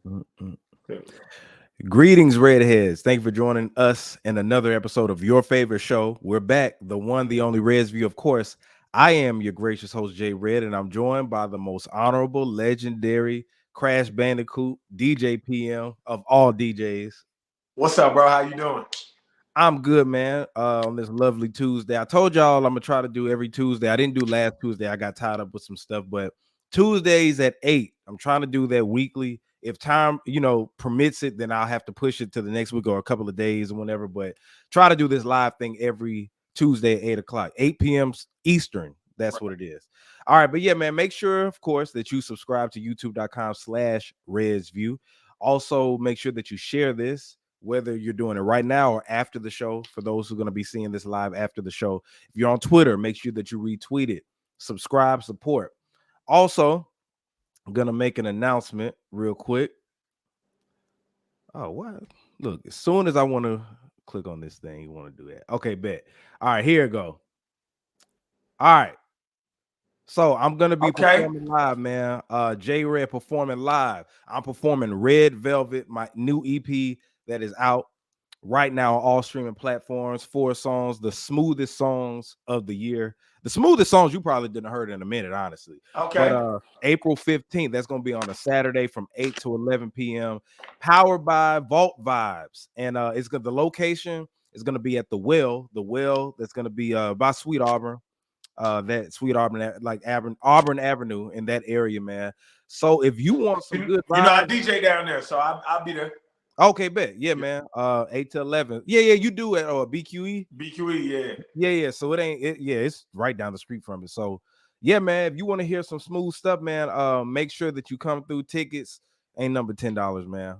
Mm-mm. Greetings, redheads. Thank you for joining us in another episode of your favorite show. We're back, the one, the only Reds View, of course. I am your gracious host, Jay Red, and I'm joined by the most honorable, legendary Crash Bandicoot, DJ PM of all DJs. What's up, bro? How you doing? I'm good, man. On this lovely Tuesday. I told y'all I'm gonna try to do every Tuesday. I didn't do last Tuesday. I got tied up with some stuff, but Tuesdays at 8. I'm trying to do that weekly. If time, permits it, then I'll have to push it to the next week or a couple of days or whenever. But try to do this live thing every Tuesday at 8 o'clock, 8 p.m. Eastern. That's what it is. All right, but yeah, man, make sure, of course, that you subscribe to youtube.com/RedsView. Also, make sure that you share this, whether you're doing it right now or after the show, for those who are going to be seeing this live after the show. If you're on Twitter, make sure that you retweet it, subscribe, support. Also, I'm going to make an announcement real quick. Oh, what? Look, as soon as I want to click on this thing, you want to do that. Okay, bet. All right, here we go. All right. So I'm going to be performing live, man. J Red performing live. I'm performing Red Velvet, my new EP that is out right now on all streaming platforms. 4 songs, the smoothest songs of the year. The smoothest songs you probably didn't heard in a minute, honestly. Okay. But April 15th, that's going to be on a Saturday from 8 to 11 p.m. Powered by Vault Vibes. And the location is going to be at the Well. The Well that's going to be by Sweet Auburn. That Sweet Auburn, like Auburn Avenue in that area, man. So if you want some good vibes, I DJ down there, so I'll be there. Okay, bet. Yeah, man. 8 to 11. Yeah, you do it. BQE. BQE, yeah. So it ain't. It's right down the street from it. So yeah, man. If you want to hear some smooth stuff, man, make sure that you come through. Tickets ain't number $10, man.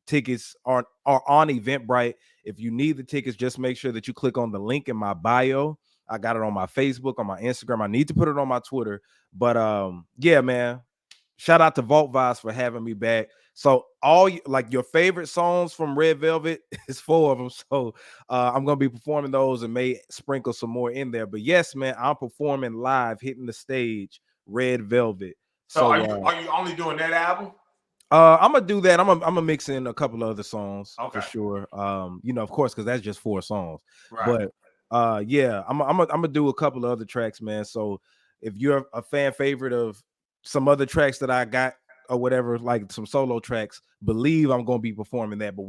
Tickets are on Eventbrite. If you need the tickets, just make sure that you click on the link in my bio. I got it on my Facebook, on my Instagram. I need to put it on my Twitter. But yeah, man. Shout out to Vault Vibes for having me back. So your favorite songs from Red Velvet is 4 of them. So I'm gonna be performing those and may sprinkle some more in there. But yes, man, I'm performing live, hitting the stage, Red Velvet. So are you only doing that album? I'm gonna do that. I'm gonna mix in a couple of other songs for sure. Of course, because that's just 4 songs. Right. But yeah, I'm gonna do a couple of other tracks, man. So if you're a fan favorite of some other tracks that I got or whatever, like some solo tracks, believe I'm gonna be performing that. But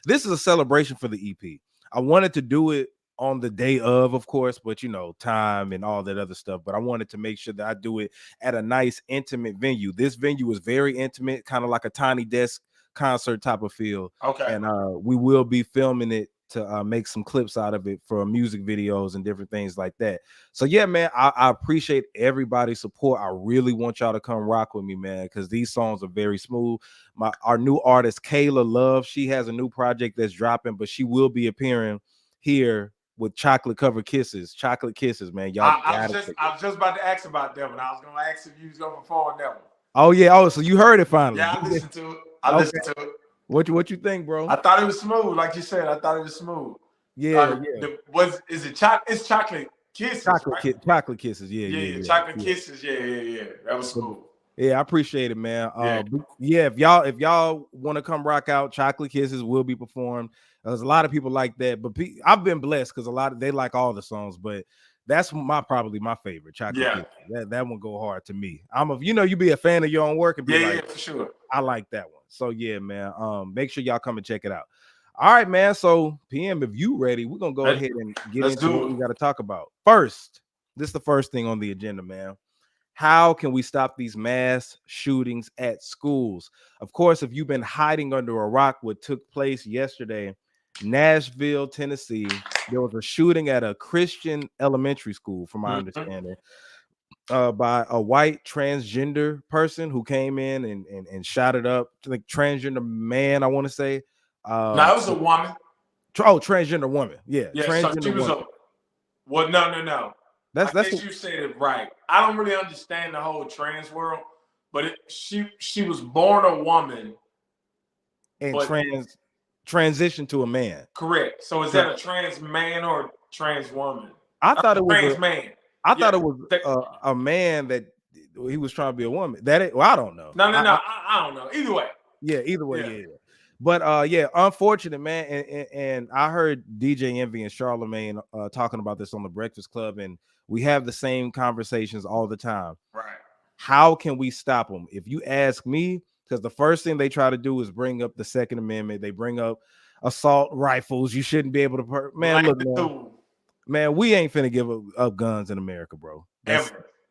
this is a celebration for the EP. I wanted to do it on the day of course, but time and all that other stuff. But I wanted to make sure that I do it at a nice, intimate venue. This venue is very intimate, kind of like a Tiny Desk concert type of feel. Okay. And we will be filming it to make some clips out of it for music videos and different things like that. So yeah, man, I appreciate everybody's support. I really want y'all to come rock with me, man, because these songs are very smooth. Our new artist Kayla Love, she has a new project that's dropping, but she will be appearing here with Chocolate Kisses, man. Y'all I was just about to ask about that one. I was gonna ask if you was gonna perform that one. Oh yeah. Oh, so you heard it finally. Yeah, I listened to it. I listened to it. What you think, bro? I thought it was smooth, like you said. I thought it was smooth. Yeah, Is it chocolate? It's Chocolate Kisses. Chocolate Kisses. Yeah. Chocolate Kisses. Yeah. That was smooth. Yeah, I appreciate it, man. If y'all want to come rock out, Chocolate Kisses will be performed. There's a lot of people like that, but I've been blessed because they like all the songs, but that's probably my favorite, Chocolate Kisses. That one go hard to me. You be a fan of your own work and be like, for sure. I like that one. So yeah, man. Make sure y'all come and check it out. All right, man. So PM, if you ready, we're gonna go ahead and get into what we got to talk about. First, this is the first thing on the agenda, man. How can we stop these mass shootings at schools? Of course, if you've been hiding under a rock, what took place yesterday, Nashville, Tennessee, there was a shooting at a Christian elementary school, from my understanding, by a white transgender person who came in and shot it up. Like transgender man, I want to say. No, it was a woman. Transgender woman. Yeah. So she was no. That's you said it right. I don't really understand the whole trans world, but she was born a woman and transitioned to a man. Correct. So is that a trans man or a trans woman? I thought it was trans man. I thought it was a man that he was trying to be a woman. I don't know. No. I don't know. Either way, Yeah, either way, yeah. But yeah, unfortunate, man. And I heard DJ Envy and Charlemagne talking about this on the Breakfast Club, and we have the same conversations all the time. Right. How can we stop them? If you ask me, because the first thing they try to do is bring up the Second Amendment. They bring up assault rifles. You shouldn't be able to man, look, man, we ain't finna give up guns in America, bro.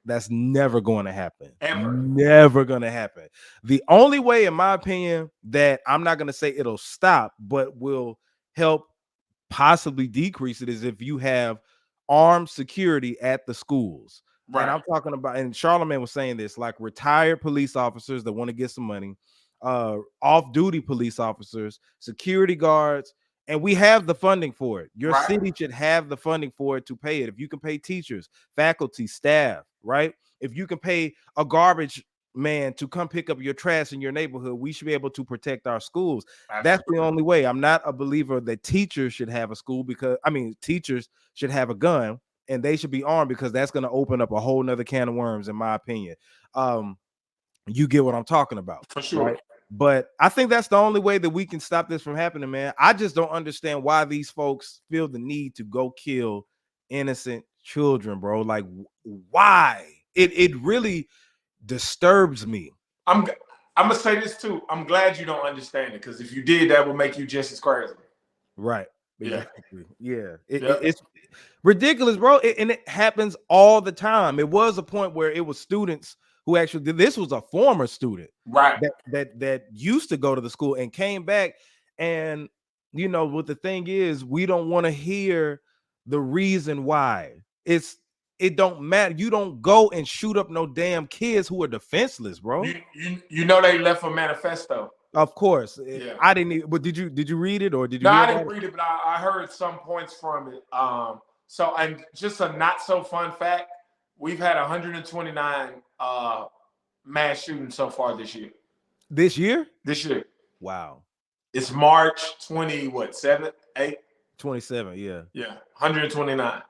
That's never going to happen. Never going to happen. The only way, in my opinion, that I'm not going to say it'll stop, but will help possibly decrease it is if you have armed security at the schools. Right. And I'm talking about, and Charlemagne was saying this, like retired police officers that want to get some money, off-duty police officers, security guards, and we have the funding for it. Your city should have the funding for it to pay it. If you can pay teachers, faculty, staff, right? If you can pay a garbage man to come pick up your trash in your neighborhood, we should be able to protect our schools. Absolutely. That's the only way. I'm not a believer that teachers should have a school because, I mean, teachers should have a gun and they should be armed because that's going to open up a whole nother can of worms, in my opinion. You get what I'm talking about. For sure. Right? But I think that's the only way that we can stop this from happening, man. I just don't understand why these folks feel the need to go kill innocent children, bro. Like, why? It really disturbs me. I'm gonna say this too. I'm glad you don't understand it, because if you did, that would make you just as crazy. Right. Exactly. Yeah. It's ridiculous, bro. And it happens all the time. It was a point where it was students who actually did. This was a former student, right? That used to go to the school and came back. And you know what the thing is, we don't want to hear the reason why. It don't matter. You don't go and shoot up no damn kids who are defenseless, bro. You know they left a manifesto. Of course. Yeah. I didn't even, but did you read it, or did you? No, I didn't read it, but I heard some points from it. So, and just a not so fun fact, we've had 129 mass shootings so far this year. This year? This year. Wow. It's March 7th, 8th? 27, yeah. Yeah, 129.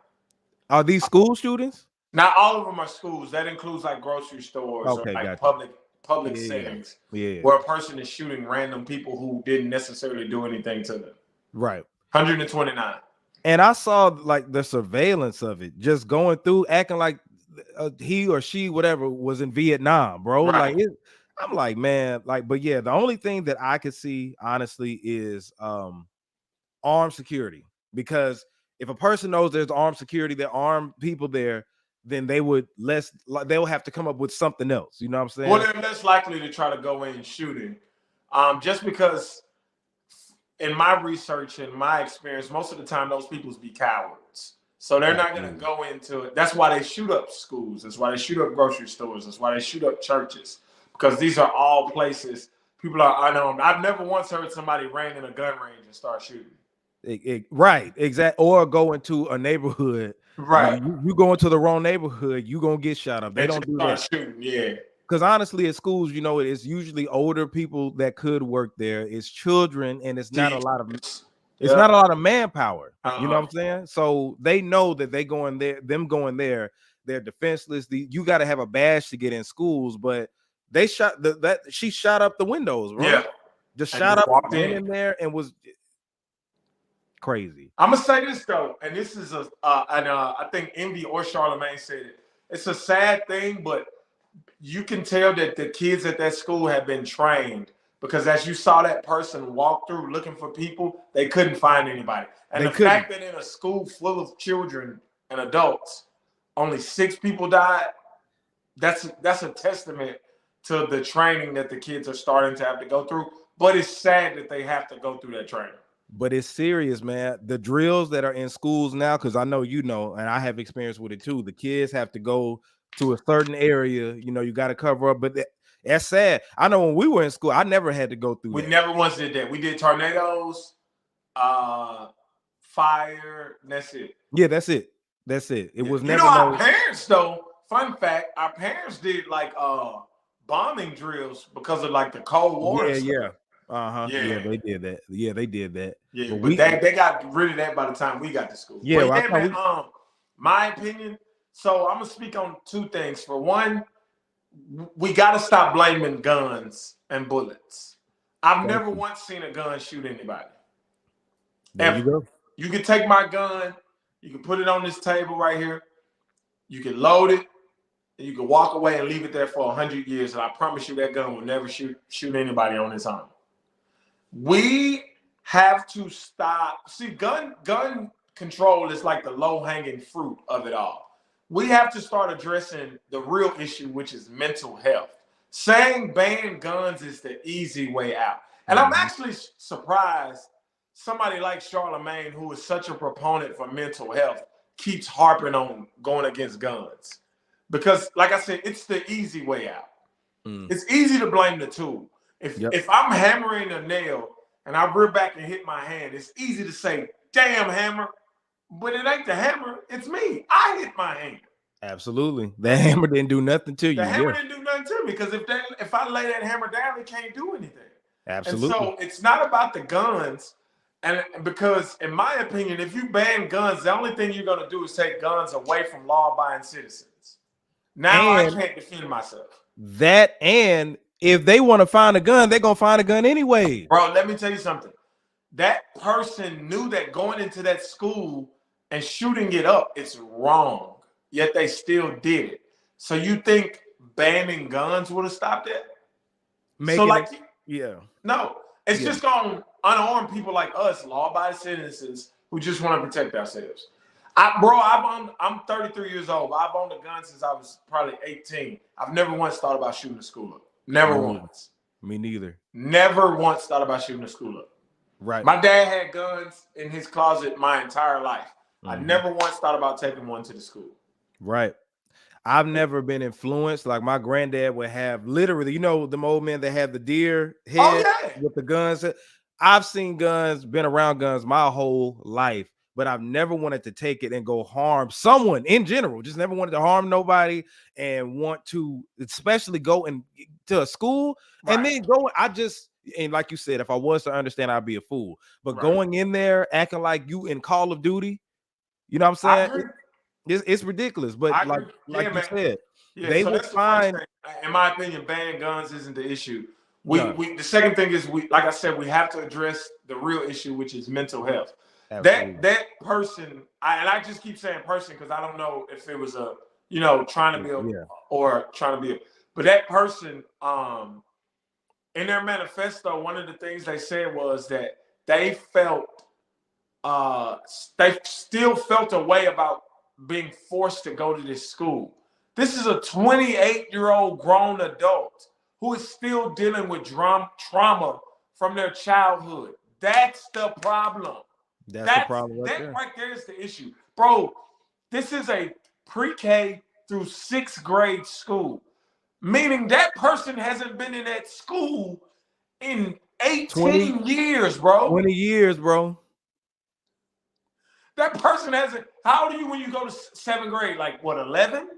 Are these school shootings? Not all of them are schools. That includes like grocery stores, or like public settings, where a person is shooting random people who didn't necessarily do anything to them. Right. 129. And I saw like the surveillance of it, just going through, acting like he or she, whatever, was in Vietnam, bro. Right. Like I'm like, man, like, but yeah, the only thing that I could see, honestly, is armed security. Because if a person knows there's armed security, there are armed people there, then they'll have to come up with something else. You know what I'm saying? Well, they're less likely to try to go in shooting. Just because in my research and my experience, most of the time those people be cowards. So they're not going to go into it. That's why they shoot up schools. That's why they shoot up grocery stores. That's why they shoot up churches. Because these are all places people are unarmed. I've never once heard somebody ran in a gun range and start shooting. Right, exactly. Or go into a neighborhood. Right. You go into the wrong neighborhood, you gonna get shot up. They don't do that. Shooting, yeah. Because honestly, at schools, you know, it's usually older people that could work there. It's children, and it's not a lot of not a lot of manpower. You know what I'm saying? So they know that they going there, they're defenseless. You got to have a badge to get in schools, but they shot she shot up the windows, bro. Yeah. Just shot up, went in there, and was crazy. I'm gonna say this though, and this is I think Envy or Charlemagne said it. It's a sad thing, but you can tell that the kids at that school have been trained, because as you saw that person walk through looking for people, they couldn't find anybody. And fact that in a school full of children and adults, only 6 people died, that's a testament to the training that the kids are starting to have to go through. But it's sad that they have to go through that training. But it's serious, man. The drills that are in schools now, because I know you know, and I have experience with it too. The kids have to go to a certain area. You know, you got to cover up. But that's sad. I know when we were in school, I never had to go through. We never once did that. We did tornadoes, fire. That's it. Yeah, that's it. It was never. Our parents though. Fun fact: our parents did like bombing drills because of like the Cold War. Yeah. Yeah, they did that. Yeah, but they got rid of that by the time we got to school. Yeah, man, my opinion. So I'm gonna speak on 2 things. For one, we got to stop blaming guns and bullets. I've Thank never you. once seen a gun shoot anybody. There you Ever. go. You can take my gun, you can put it on this table right here, you can load it, and you can walk away and leave it there for 100 years, and I promise you that gun will never shoot anybody on its own. We have to stop. See, gun control is like the low-hanging fruit of it all. We have to start addressing the real issue, which is mental health. Saying ban guns is the easy way out. And I'm actually surprised somebody like Charlemagne, who is such a proponent for mental health, keeps harping on going against guns. Because, like I said, it's the easy way out. It's easy to blame the tool. If I'm hammering a nail and I rear back and hit my hand, it's easy to say, damn hammer. But it ain't the hammer, it's me. I hit my hand. Absolutely. That hammer didn't do nothing to you. The hammer didn't do nothing to me, because if I lay that hammer down, it can't do anything. Absolutely. And so it's not about the guns. And because, in my opinion, if you ban guns, the only thing you're going to do is take guns away from law-abiding citizens. Now I can't defend myself. That, and if they want to find a gun, they're going to find a gun anyway. Bro, let me tell you something. That person knew that going into that school and shooting it up, it's wrong. Yet they still did it. So you think banning guns would have stopped that? No. It's just going to unarm people like us, law-abiding citizens, who just want to protect ourselves. I'm 33 years old. I've owned a gun since I was probably 18. I've never once thought about shooting a school up. Never once. Me neither. Never once thought about shooting a school up. Right. My dad had guns in his closet my entire life. I never once thought about taking one to the school. Right. I've never been influenced. Like my granddad would have, literally, the old men that have the deer head with the guns. I've seen guns, been around guns my whole life, but I've never wanted to take it and go harm someone in general. Just never wanted to harm nobody, and want to especially go to a school and then go. And like you said, if I was to understand, I'd be a fool. But going in there acting like you in Call of Duty, you know what I'm saying? It's ridiculous. But like you said, they will find. In my opinion, banning guns isn't the issue. The second thing is, like I said, we have to address the real issue, which is mental health. Absolutely. That person, and I just keep saying person because I don't know if it was trying to be or trying to be but that person, in their manifesto, one of the things they said was that they still felt a way about being forced to go to this school. This is a 28-year-old grown adult who is still dealing with trauma from their childhood. That's the problem. That's the problem right there is the issue. Bro, this is a pre-K through 6th grade school, meaning that person hasn't been in that school in 18 years, bro. 20 years, bro. That person hasn't. How old are you when you go to 7th grade? Like what, 11?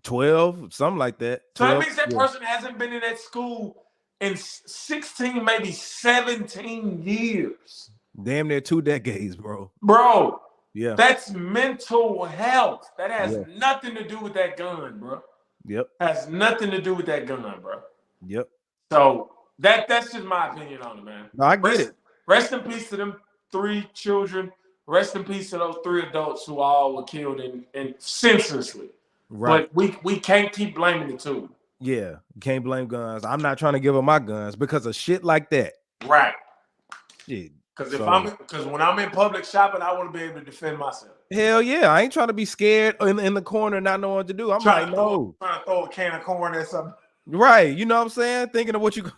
12, something like that. 12, so that means that person hasn't been in that school in 16, maybe 17 years. Damn near 2 decades, bro. Bro, that's mental health. That has nothing to do with that gun, bro. Yep. Has nothing to do with that gun, bro. Yep. So that's just my opinion on it, man. No, I get it. Rest in peace to them 3 children. Rest in peace to those 3 adults who all were killed and senselessly. Right. But we can't keep blaming the tool. Yeah, you can't blame guns. I'm not trying to give up my guns because of shit like that. Right. Shit. Because when I'm in public shopping, I want to be able to defend myself. Hell yeah, I ain't trying to be scared in the corner, not knowing what to do. I'm trying to throw a can of corn or something. Right, you know what I'm saying? Thinking of what you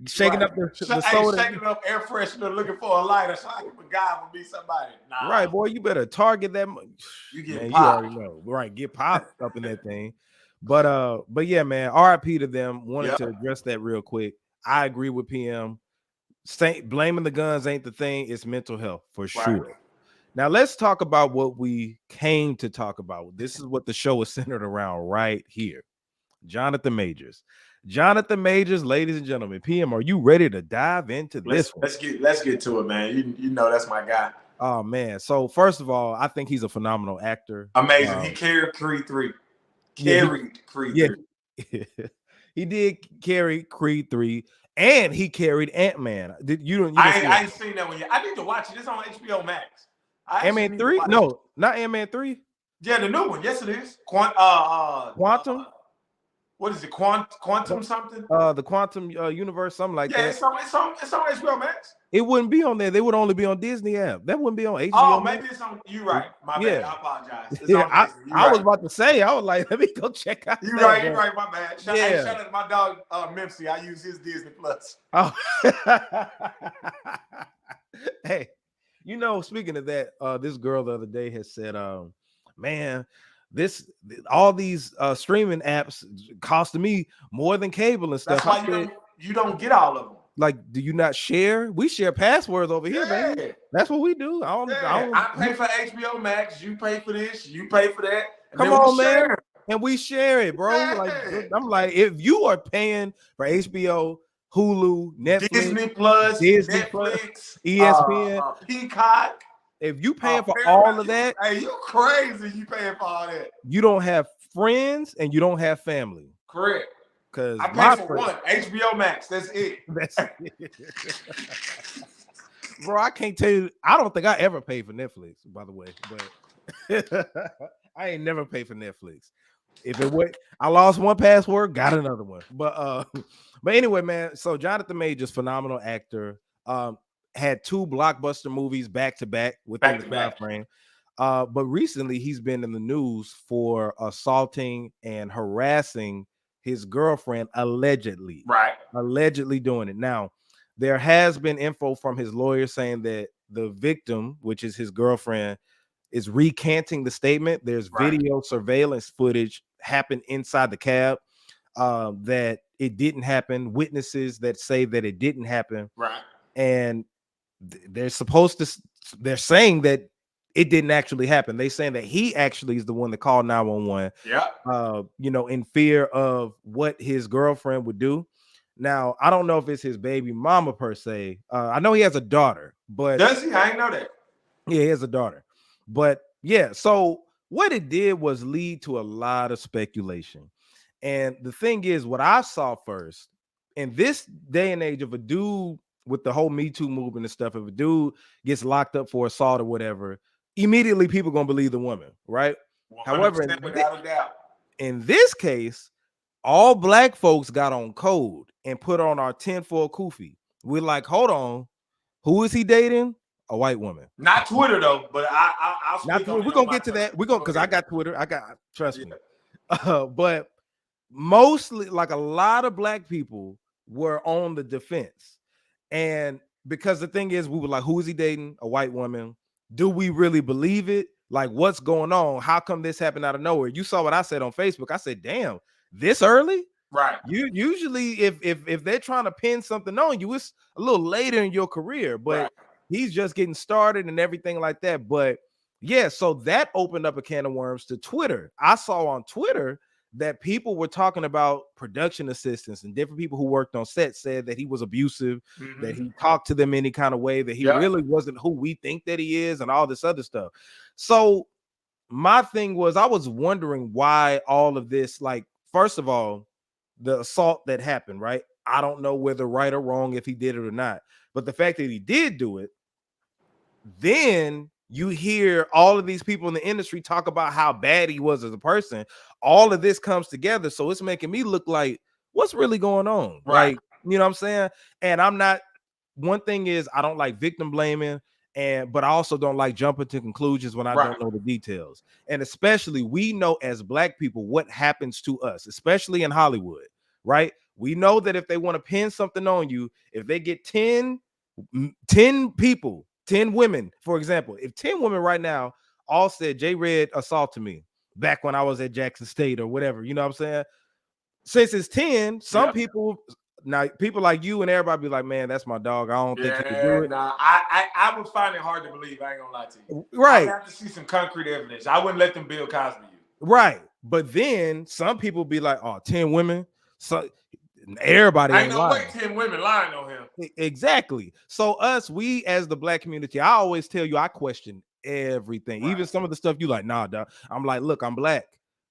shaking up the soda, shaking up air freshener, looking for a lighter, so I can MacGyver would be somebody. Nah. Right, boy, you better target that. You get man, popped. You already know, right? Get popped up in that thing. But yeah, man, RIP to them. Wanted to address that real quick. I agree with PM. Blaming the guns ain't the thing. It's mental health for sure. Now let's talk about what we came to talk about. This is what the show is centered around right here. Johnathan Majors. Johnathan Majors, ladies and gentlemen. PM, are you ready to dive into this one? Let's get to it, man. You know that's my guy. Oh man. So first of all, I think he's a phenomenal actor. Amazing. He carried Creed 3. Creed 3. He did carry Creed 3. and he carried Ant-Man. Did you didn't see I that? ain't seen that one yet. I need to watch it. It's on HBO Max. I actually Ant-Man need to 3? watch it. No, not Ant-Man 3. Yeah, the new one. Yes, it is. Quantum? What is it? Quantum something? The Quantum Universe, something like Yeah, that. it's on HBO Max. It wouldn't be on there. They would only be on Disney app. That wouldn't be on HBO Oh, Max. maybe it's on. You right. My bad. Yeah. I apologize. It's Yeah, on Disney. You I was right. about to say, I was like, let me go check out You that, right. but- You right. My bad. Yeah. Shout out to my dog Mempsey. I use his Disney Plus. Oh. Hey, speaking of that, this girl the other day has said, man, all these streaming apps costing me more than cable and stuff. That's why you don't get all of them. Like, do you not share? We share passwords over here, Yeah. baby. That's what we do. I pay for HBO Max. You pay for this. You pay for that. Come on, man. And we share it, bro. Yeah. Like, I'm like, if you are paying for HBO, Hulu, Netflix, Disney Plus, Disney Netflix, Plus, ESPN, Peacock. if you paying for all of that, Hey, you crazy? You paying for all that? you don't have friends and you don't have family. Correct. Because I pay for one HBO Max. That's it. That's it. Bro, I can't tell you. I don't think I ever paid for Netflix, by the way, but I ain't never paid for Netflix. If it went, I lost one password, got another one. But anyway, man. So Johnathan Majors, phenomenal actor, had 2 blockbuster movies back to back within the time frame. But recently he's been in the news for assaulting and harassing his girlfriend, allegedly. Right. Allegedly doing it. Now, there has been info from his lawyer saying that the victim, which is his girlfriend, is recanting the statement. There's video surveillance footage happened inside the cab, that it didn't happen. Witnesses that say that it didn't happen. Right. And they're saying that it didn't actually happen. They saying that he actually is the one that called 911. Yeah. In fear of what his girlfriend would do. Now, I don't know if it's his baby mama per se. I know he has a daughter, but does he? I didn't know that. Yeah, he has a daughter. But yeah, so what it did was lead to a lot of speculation. And the thing is, what I saw first, in this day and age of a dude with the whole Me Too movement and stuff, if a dude gets locked up for assault or whatever, immediately people gonna believe the woman, right? However, without a doubt, in this case, all black folks got on code and put on our tinfoil kufi. We're like, hold on, who is he dating? A white woman. Not Twitter though, but I'll speak on we're gonna get to that. We're gonna because I got Twitter. Trust me. But mostly, like a lot of black people were on the defense, and because the thing is, we were like, who is he dating? A white woman. Do we really believe it? Like, what's going on? How come this happened out of nowhere? You saw what I said on Facebook. I said, damn, this early? Right. You usually, if they're trying to pin something on you, it's a little later in your career, but he's just getting started and everything like that. But yeah, so that opened up a can of worms to Twitter. I saw on Twitter that people were talking about production assistants and different people who worked on set said that he was abusive, that he talked to them any kind of way, that he really wasn't who we think that he is, and all this other stuff. So my thing was, I was wondering why all of this, like, first of all, the assault that happened, right? I don't know whether right or wrong if he did it or not, but the fact that he did do it, then you hear all of these people in the industry talk about how bad he was as a person. All of this comes together, so it's making me look like, what's really going on? Right. Like, you know what I'm saying? And I'm not, one thing is, I don't like victim blaming, but I also don't like jumping to conclusions when I don't know the details. And especially, we know as black people what happens to us, especially in Hollywood, right? We know that if they want to pin something on you, if they get 10 people, 10 women, for example, if 10 women right now all said J Red assaulted me back when I was at Jackson State or whatever, you know what I'm saying? Since it's 10, some people, now people like you and everybody be like, man, that's my dog. I don't think he can do it. Nah, I would find it hard to believe. I ain't gonna lie to you. Right. I have to see some concrete evidence. I wouldn't let them Bill Cosby you. Right. But then some people be like, oh, 10 women. So everybody ain't no way 10 women lying on him. Exactly. So we as the black community, I always tell you, I question everything, even some of the stuff you like, nah, dog. I'm like, look, I'm black.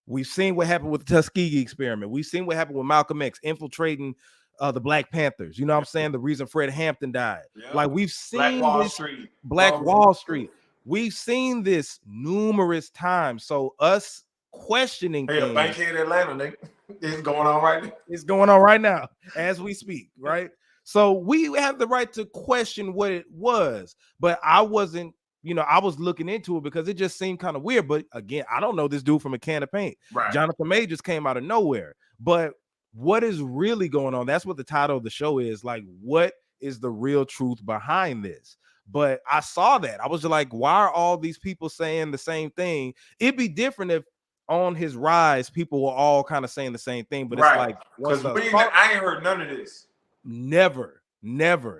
We've seen what happened with the Tuskegee experiment. We've seen what happened with Malcolm X infiltrating the Black Panthers. You know what I'm saying? The reason Fred Hampton died. Yeah. Like we've Black seen Wall this Street. Black Wall Street. We've seen this numerous times. So us questioning Hey, a things Bankhead Atlanta, nigga. It's going on right now. is going on right now as we speak, right? So we have the right to question what it was, but I wasn't, I was looking into it because it just seemed kind of weird. But again, I don't know this dude from a can of paint. Right. Johnathan Majors came out of nowhere. But what is really going on? That's what the title of the show is. Like, what is the real truth behind this? But I saw that. I was like, why are all these people saying the same thing? It'd be different if on his rise, people were all kind of saying the same thing, but it's like because I ain't heard none of this. Never.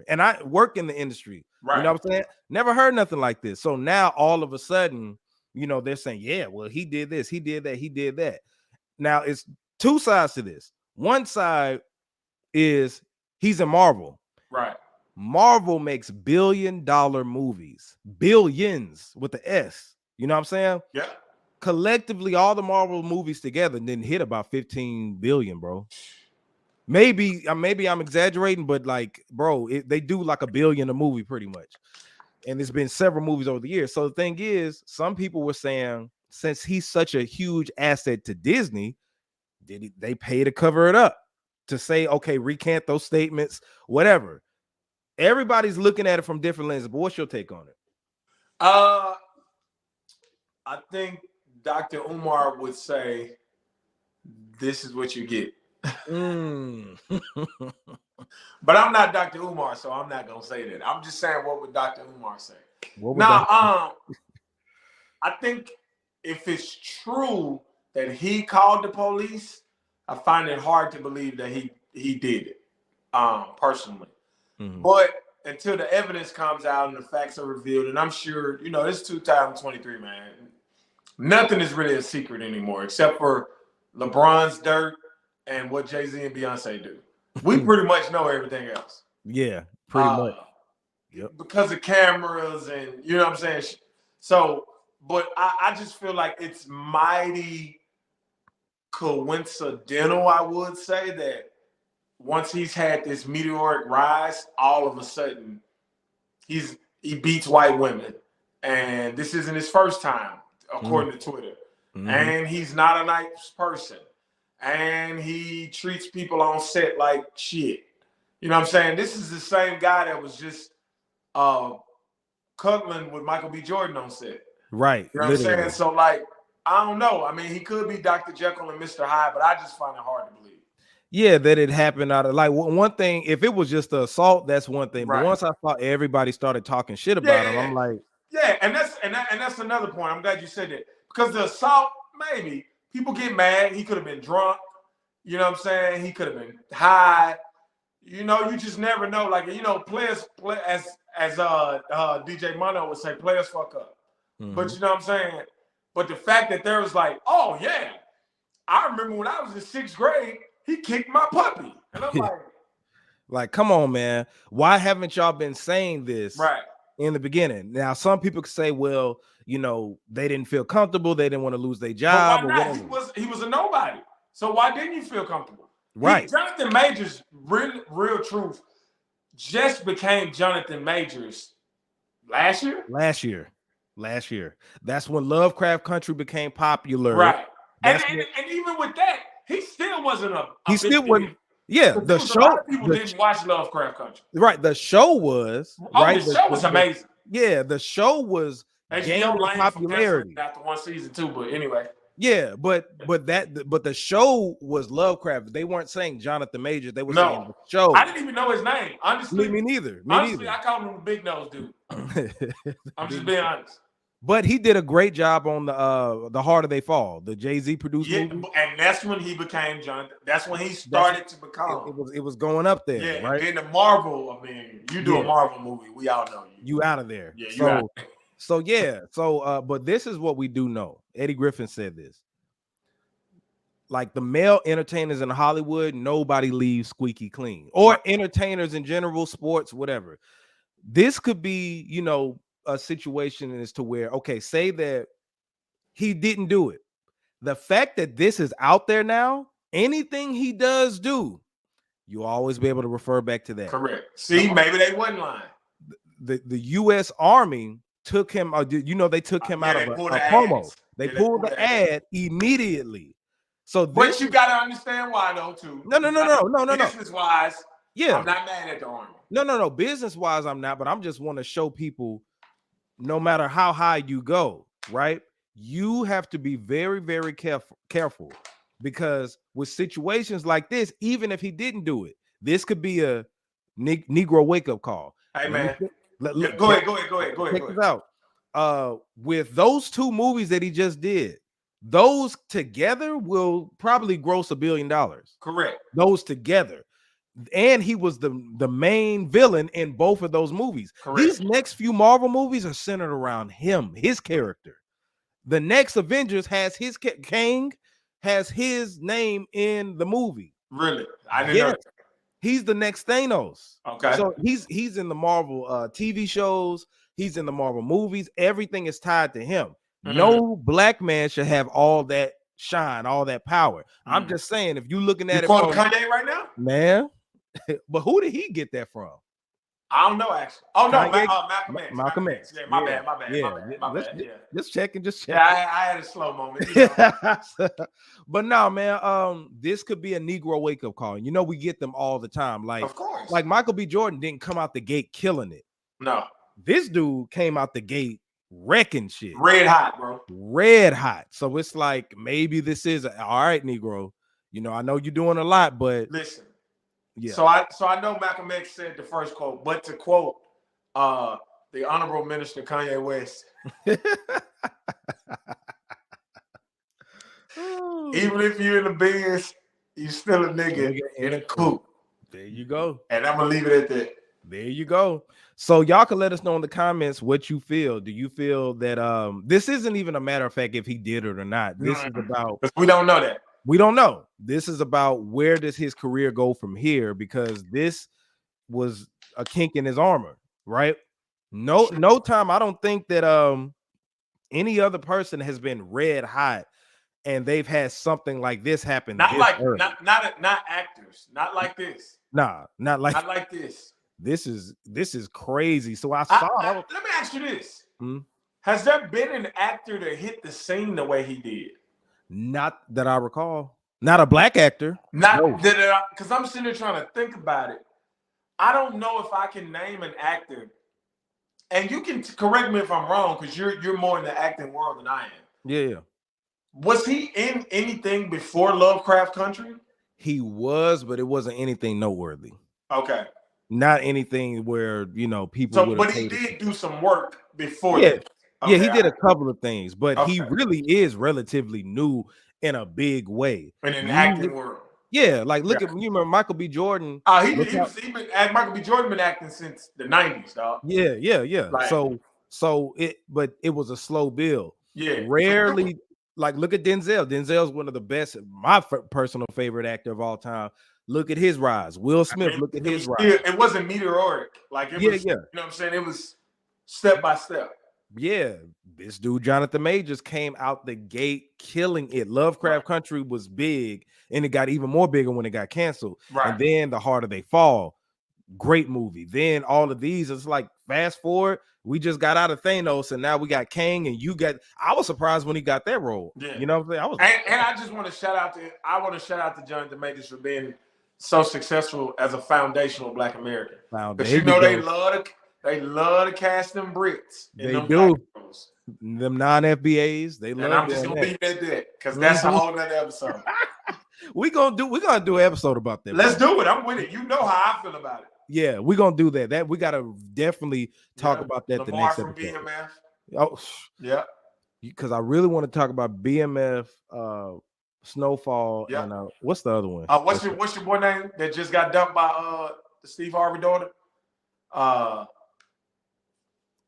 And I work in the industry. Right. You know what I'm saying? Never heard nothing like this. So now all of a sudden, they're saying, yeah, well, he did this, he did that, he did that. Now it's two sides to this. One side is he's in Marvel. Right. Marvel makes billion-dollar movies, billions with the S. You know what I'm saying? Yeah. Collectively, all the Marvel movies together didn't hit about 15 billion, bro. Maybe I'm exaggerating, but like, bro, they do like $1 billion a movie pretty much. And there's been several movies over the years. So the thing is, some people were saying, since he's such a huge asset to Disney, they pay to cover it up, to say, okay, recant those statements, whatever. Everybody's looking at it from different lenses, but what's your take on it? I think Dr. Umar would say, this is what you get. But I'm not Dr. Umar, so I'm not gonna say that. I'm just saying, what would Dr. Umar say? I think if it's true that he called the police, I find it hard to believe that he did it, personally. Mm-hmm. But until the evidence comes out and the facts are revealed, and I'm sure, it's 2023, man. Nothing is really a secret anymore, except for LeBron's dirt and what Jay-Z and Beyonce do. We pretty much know everything else. Yeah, pretty much. Yep. Because of cameras and, you know what I'm saying? So, but I just feel like it's mighty coincidental, I would say, that once he's had this meteoric rise, all of a sudden he beats white women. And this isn't his first time, according to Twitter. Mm-hmm. And he's not a nice person. And he treats people on set like shit. You know what I'm saying? This is the same guy that was just cuddling with Michael B. Jordan on set. Right. You know what I'm saying? So, like, I don't know. I mean, he could be Dr. Jekyll and Mr. Hyde, but I just find it hard to believe. Yeah, that it happened out of, like, one thing, if it was just the assault, that's one thing. Right. But once I saw everybody started talking shit about him, I'm like, yeah, and that's another point. I'm glad you said that. Because the assault, maybe people get mad. He could have been drunk. You know what I'm saying? He could have been high. You just never know. Like, players play, as DJ Mono would say, players fuck up. Mm-hmm. But you know what I'm saying? But the fact that there was like, oh yeah, I remember when I was in 6th grade, he kicked my puppy. And I'm like, come on, man. Why haven't y'all been saying this in the beginning? Now, some people could say, well, they didn't feel comfortable. They didn't want to lose their job. But why not? He was a nobody. So why didn't you feel comfortable? Right. Johnathan Majors, real truth, just became Johnathan Majors last year? Last year. That's when Lovecraft Country became popular. Right. And even with that, he still wasn't he still wasn't. Yeah, the show. A lot of people didn't watch Lovecraft Country. Right. The show was. Right. The show was amazing. Yeah, the show was gaining popularity after one season too. But anyway. Yeah, but the show was Lovecraft. They weren't saying Johnathan Majors. They were saying the show. I didn't even know his name. Honestly, me neither. I called him the Big Nose dude. I'm just being honest. But he did a great job on the Harder They Fall, the Jay-Z produced movie. And that's when he became Johnathan. That's when he started to become. It was going up there. Yeah, right? And then the Marvel. I mean, you do a Marvel movie, we all know you. You out of there. Yeah, you out. But this is what we do know. Eddie Griffin said this. Like, the male entertainers in Hollywood, nobody leaves squeaky clean. Or entertainers in general, sports, whatever. This could be, a situation as to where, okay, say that he didn't do it. The fact that this is out there now, anything he does do, You'll always be able to refer back to that. Correct. See, maybe they wasn't lying. The U.S. Army took him. They took him out of they pulled a the promo. ads. They Yeah, pulled the ad immediately. So but you gotta understand why though too. No. Business wise, yeah, I'm not mad at the Army. No. Business wise, I'm not. But I'm just want to show people, no matter how high you go, right? You have to be very, very careful, because with situations like this, even if he didn't do it, this could be a Negro wake up call. Hey man, go ahead. Check this out. With those 2 movies that he just did, those together will probably gross $1 billion. Correct. Those together. And he was the main villain in both of those movies. Correct. These next few Marvel movies are centered around him, his character. The next Avengers has his Kang has his name in the movie. Really? I didn't know that. He's the next Thanos. Okay. So he's in the Marvel TV shows. He's in the Marvel movies. Everything is tied to him. Mm-hmm. No black man should have all that shine, all that power. Mm-hmm. I'm just saying, if you're looking at it from Kanye right now, man. But who did he get that from? I don't know, actually. Oh no, Malcolm X. Malcolm X. Yeah, my bad. Yeah. Just checking. Yeah, I had a slow moment. You know? But no, man. This could be a Negro wake up call. You know, we get them all the time. Like, of course. Like Michael B. Jordan didn't come out the gate killing it. No. This dude came out the gate wrecking shit. Red hot, bro. Red hot. So it's like, maybe this is all right, Negro. You know, I know you're doing a lot, but listen. Yeah. So I know Malcolm X said the first quote, but to quote the Honorable Minister Kanye West, even if you're in the Benz, you still a nigga in a coupe. There you go. And I'm gonna leave it at that. There you go. So y'all can let us know in the comments what you feel. Do you feel that this isn't even a matter of fact if he did it or not? This is about, we don't know that. We don't know. This is about where does his career go from here, because this was a kink in his armor, right? No time. I don't think that any other person has been red hot and they've had something like this happen. Not actors. Not like this. Nah, not like this. This is crazy. So I saw. Let me ask you this: has there been an actor that hit the scene the way he did? Not that I recall. Not a black actor. Not that, because I'm sitting there trying to think about it. I don't know if I can name an actor, and you can correct me if I'm wrong, because you're more in the acting world than I am. Yeah. Was he in anything before Lovecraft Country? He was, but it wasn't anything noteworthy. Okay. Not anything where, you know, people. So, but he did do some work before. Yeah. That. Okay, he did a couple of things, but he really is relatively new in a big way. In an acting world. Yeah, like look at, you remember Michael B. Jordan. Michael B. Jordan been acting since the 90s, dog. Yeah. Like, but it was a slow build. Yeah. Rarely, like look at Denzel. Denzel's one of the best, my personal favorite actor of all time. Look at his rise. Will Smith, look at his rise. It wasn't meteoric. Like it was, you know what I'm saying? It was step by step. Yeah, this dude Johnathan Majors came out the gate killing it. Lovecraft Country was big, and it got even more bigger when it got canceled. Right. And then The Harder They Fall, great movie. Then all of these, it's like fast forward, we just got out of Thanos, and now we got Kang, and I was surprised when he got that role. Yeah. You know what I'm saying? And I just want to shout out to Johnathan Majors for being so successful as a foundational Black American. Because you know they love to cast them Brits. They do. Them non-FBAs. They love. And I'm just gonna leave it at that because that's a whole nother episode. We're gonna do an episode about that. Let's do it. I'm with it. You know how I feel about it. Yeah, we're gonna do that. That we gotta definitely talk about that. Lamar the next from episode. BMF. Oh, yeah. Because I really want to talk about BMF, Snowfall, and what's the other one? What's your boy name that just got dumped by Steve Harvey daughter?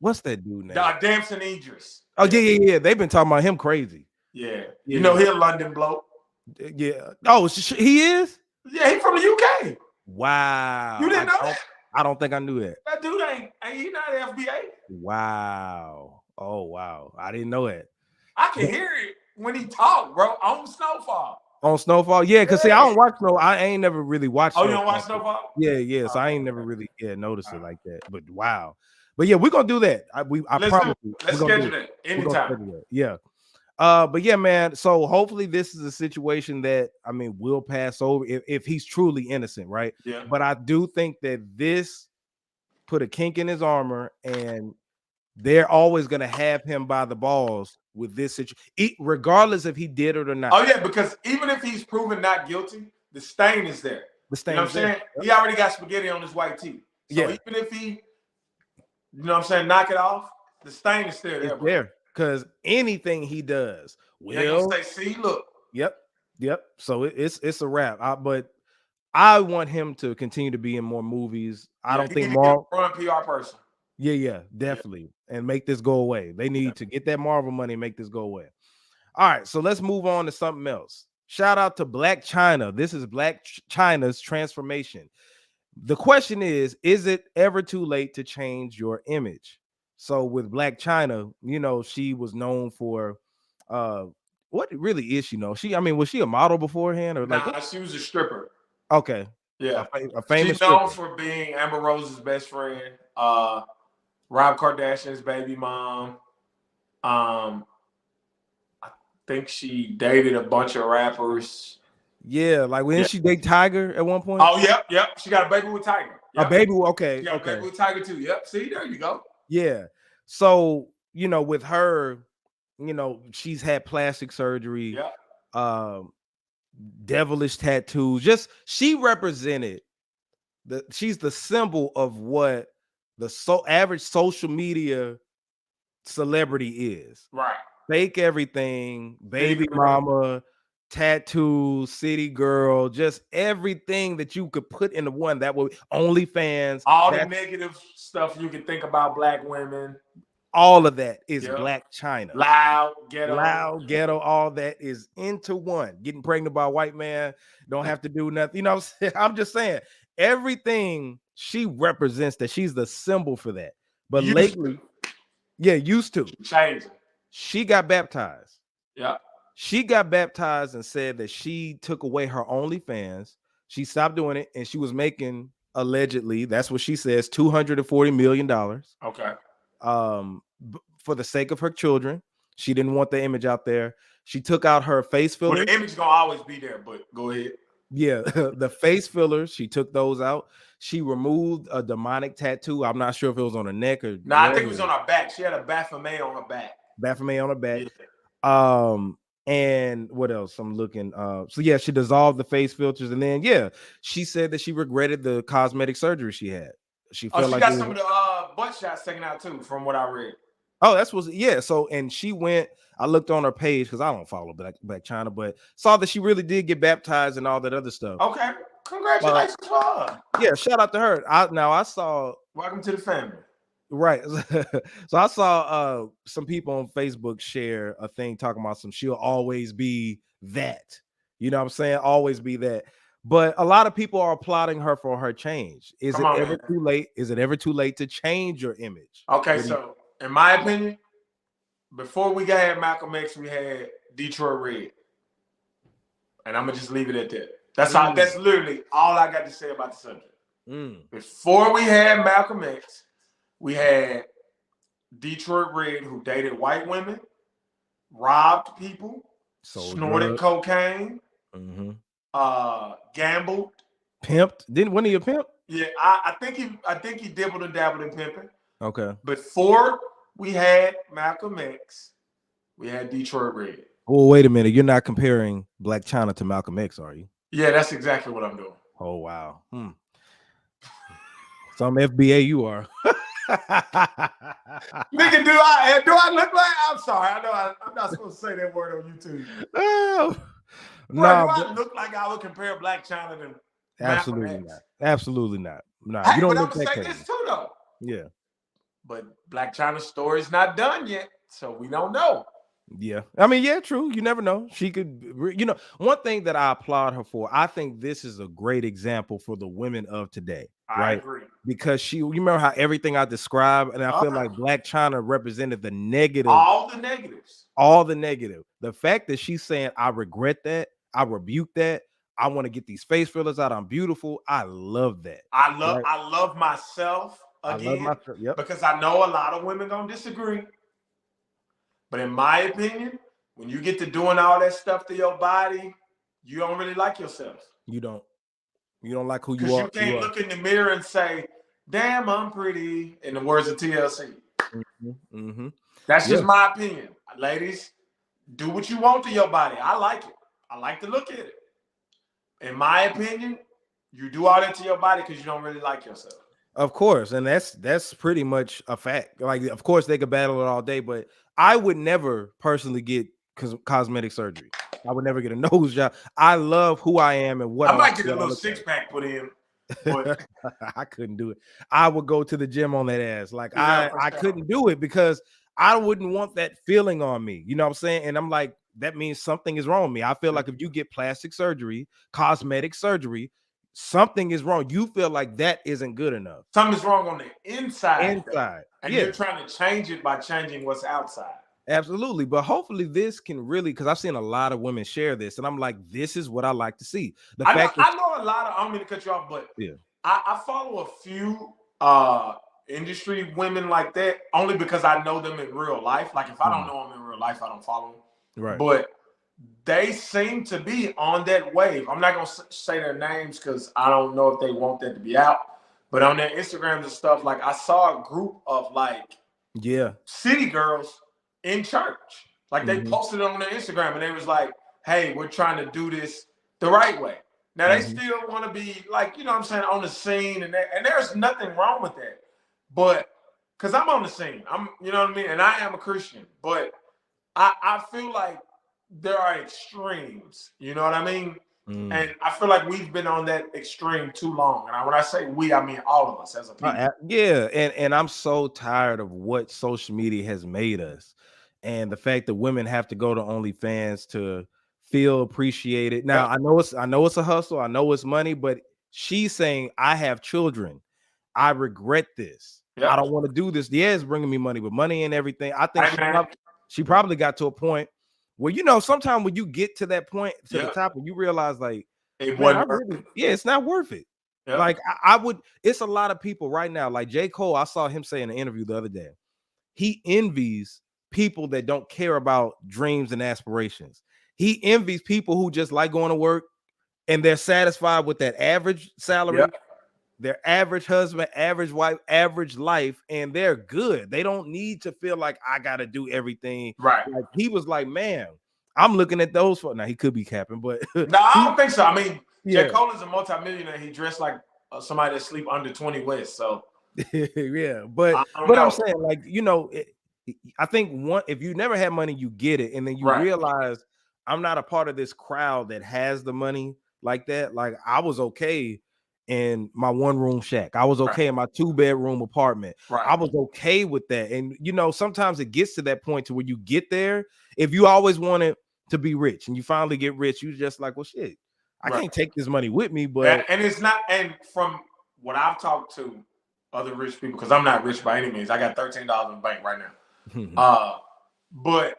What's that dude name? Damson Idris. Oh yeah. They've been talking about him crazy. Yeah. You know he a London bloke. Yeah. Oh, he is. Yeah, he from the UK. Wow. You didn't know that? I don't think I knew that. That dude ain't he not FBA? Wow. Oh wow. I didn't know that. I can hear it when he talk, bro, on Snowfall. On Snowfall, yeah, because see, I Yeah. don't watch no. I ain't never really watched Oh, you don't Snowfall. watch Snowfall? Yeah. So I Okay, ain't never okay. really noticed it All right. like that. But wow. But yeah, we're gonna do that. I Let's do promise it. you, Let's we're gonna do schedule it. that We're gonna anytime. schedule that. Yeah. But yeah, man. So hopefully this is a situation that I mean will pass over if he's truly innocent, right? Yeah. But I do think that this put a kink in his armor, and they're always gonna have him by the balls with this situation, regardless if he did it or not. Oh yeah, because even if he's proven not guilty, the stain is there. The You know what stain's I'm there. saying? He already got spaghetti on his white tee. So Yeah. even if he, you know what I'm saying, knock it off, the stain is still there, It's bro. there because anything he does They're gonna will. say, see, look. Yep. So it's a wrap. But I want him to continue to be in more movies. I Yeah, don't he think need to get Marvel. a run PR person. Yeah, Yeah. definitely, and make this go away. They Yeah. need to get that Marvel money and make this go away. All right, so let's move on to something else. Shout out to Blac Chyna. This is Blac Chyna's transformation. The question is it ever too late to change your image? So with Blac Chyna, you know, she was known for uh what really is she know? I mean, was she a model beforehand or like what? Nah, she was a stripper. Okay. Yeah. A She's famous known stripper. for being Amber Rose's best friend, Rob Kardashian's baby mom. I think she dated a bunch of rappers. Yeah, like when Yeah. she date Tiger at one point? Oh, yep. She got a baby with Tiger. A Yep. baby, She okay, got a baby okay. with Tiger too. Yep. See, there you go. Yeah. So, you know, with her, you know, she's had plastic surgery, Yep. um, devilish tattoos. Just she represented she's the symbol of what the average social media celebrity is. Right. Fake everything, City baby girl. mama, tattoos, city girl, just everything that you could put into one. That would OnlyFans. All the That negative stuff you can think about black women. all of that is Yep. Blac Chyna. Loud, ghetto. Loud, ghetto, all that is into one. Getting pregnant by a white man, don't have to do nothing. You know what I'm saying? I'm just saying everything she represents, that she's the symbol for that. But lately, used to. Changing. She got baptized. Yeah. She got baptized and said that she took away her OnlyFans. She stopped doing it, and she was making, allegedly, that's what she says, $240 million. Okay. For the sake of her children. She didn't want the image out there. She took out her face fillers. Well, the image gonna always be there, but go ahead. Yeah, the face fillers, she took those out. She removed a demonic tattoo. I'm not sure if it was on her neck or No, I think it was on her back. She had a Baphomet on her back. Baphomet on her back. Yeah. And what else? I'm looking. So yeah, she dissolved the face filters, and then she said that she regretted the cosmetic surgery she had. She felt she got some of the butt shots taken out too, from what I read. Oh, that's was So, and she went. I looked on her page because I don't follow Blac Chyna, but saw that she really did get baptized and all that other stuff. Okay, congratulations for her. Yeah, shout out to her. I saw. Welcome to the family. Right. So I saw some people on Facebook share a thing talking about she'll always be that. You know what I'm saying? Always be that. But a lot of people are applauding her for her change. Is it ever too late? Is it ever too late to change your image? Okay, so in my opinion, before we got Malcolm X, we had Detroit Red. And I'm gonna just leave it at that. That's literally all I got to say about the subject. Before we had Malcolm X, we had Detroit Red, who dated white women, robbed people, snorted cocaine, gambled, pimped. Wasn't he a pimp? Yeah, I think he dibbled and dabbled in pimping. Okay. Before we had Malcolm X, we had Detroit Red. Well, wait a minute. You're not comparing Blac Chyna to Malcolm X, are you? Yeah, that's exactly what I'm doing. Oh wow. Some FBA you are. Nigga, do I look like? I'm sorry. I know I'm not supposed to say that word on YouTube. Oh, no. Do I look like I would compare Blac Chyna to absolutely not. Absolutely not. No, hey, you don't but look I'm gonna say crazy. this too, though. Yeah. But Blac Chyna's story is not done yet, so we don't know. Yeah, I mean, yeah, true. You never know. She could, one thing that I applaud her for. I think this is a great example for the women of today. I agree. Because you remember how everything I described, and I feel like Blac Chyna represented the negative. All the negatives. All the negative. The fact that she's saying, I regret that. I rebuke that. I want to get these face fillers out. I'm beautiful. I love that. Right? I love myself I love again myself. Yep. because I know a lot of women gonna disagree. But in my opinion, when you get to doing all that stuff to your body, you don't really like yourself. You don't like who you Because you are. can't look in the mirror and say, damn, I'm pretty, in the words of TLC. Mm-hmm. That's Yeah. just my opinion. Ladies, do what you want to your body. I like it. I like to look at it. In my opinion, you do all that to your body because you don't really like yourself. Of course, and that's pretty much a fact. Like, of course, they could battle it all day, but I would never personally get cosmetic surgery. I would never get a nose job. I love who I am and what I might get a what little look like. 6-pack put in, but I couldn't do it. I would go to the gym on that ass. Like, yeah, I sure. couldn't do it because I wouldn't want that feeling on me. You know what I'm saying? And I'm like, that means something is wrong with me. I feel like if you get plastic surgery, cosmetic surgery, something is wrong. You feel like that isn't good enough. Something's wrong on the inside. Inside. And Yeah. you're trying to change it by changing what's outside. Absolutely. But hopefully this can really, because I've seen a lot of women share this, and I'm like, this is what I like to see. I know a lot of, I don't mean to cut you off, but yeah, I follow a few industry women like that only because I know them in real life. Like if I don't know them in real life, I don't follow them. right. But they seem to be on that wave. I'm not going to say their names because I don't know if they want that to be out. But on their Instagrams and stuff, like I saw a group of like city girls in church. Like they posted it on their Instagram and they was like, hey, we're trying to do this the right way. Now they still want to be like, you know what I'm saying, on the scene and there's nothing wrong with that. But because I'm on the scene, you know what I mean? And I am a Christian, but I feel like there are extremes, you know what I mean? And I feel like we've been on that extreme too long. And when I say we, I mean all of us as a people. Yeah, and I'm so tired of what social media has made us, and the fact that women have to go to OnlyFans to feel appreciated. Now I know it's a hustle, I know it's money, but she's saying I have children, I regret this. I don't want to do this. Yeah, it's bringing me money, but money and everything. I think she probably got to a point where, you know, sometimes when you get to that point, to the top, and you realize like, it's not worth it. Like I would, it's a lot of people right now, like J. Cole. I saw him say in an interview the other day, he envies people that don't care about dreams and aspirations. He envies people who just like going to work and they're satisfied with that average salary, their average husband, average wife, average life, and they're good. They don't need to feel like I got to do everything. Right. Like he was like, man, I'm looking at those for now. He could be capping, but no, I don't think so. I mean, J. Cole is a multimillionaire. He dressed like somebody that sleep under 20 West. So yeah, but I'm saying, like, you know, I think if you never had money, you get it, and then you realize I'm not a part of this crowd that has the money like that. Like I was okay in my 1-room shack. I was okay in my 2-bedroom apartment. I was okay with that. And you know, sometimes it gets to that point to where you get there. If you always wanted to be rich and you finally get rich, you just like, well, shit, I can't take this money with me. But and it's not. And from what I've talked to other rich people, because I'm not rich by any means. I got $13 in the bank right now. But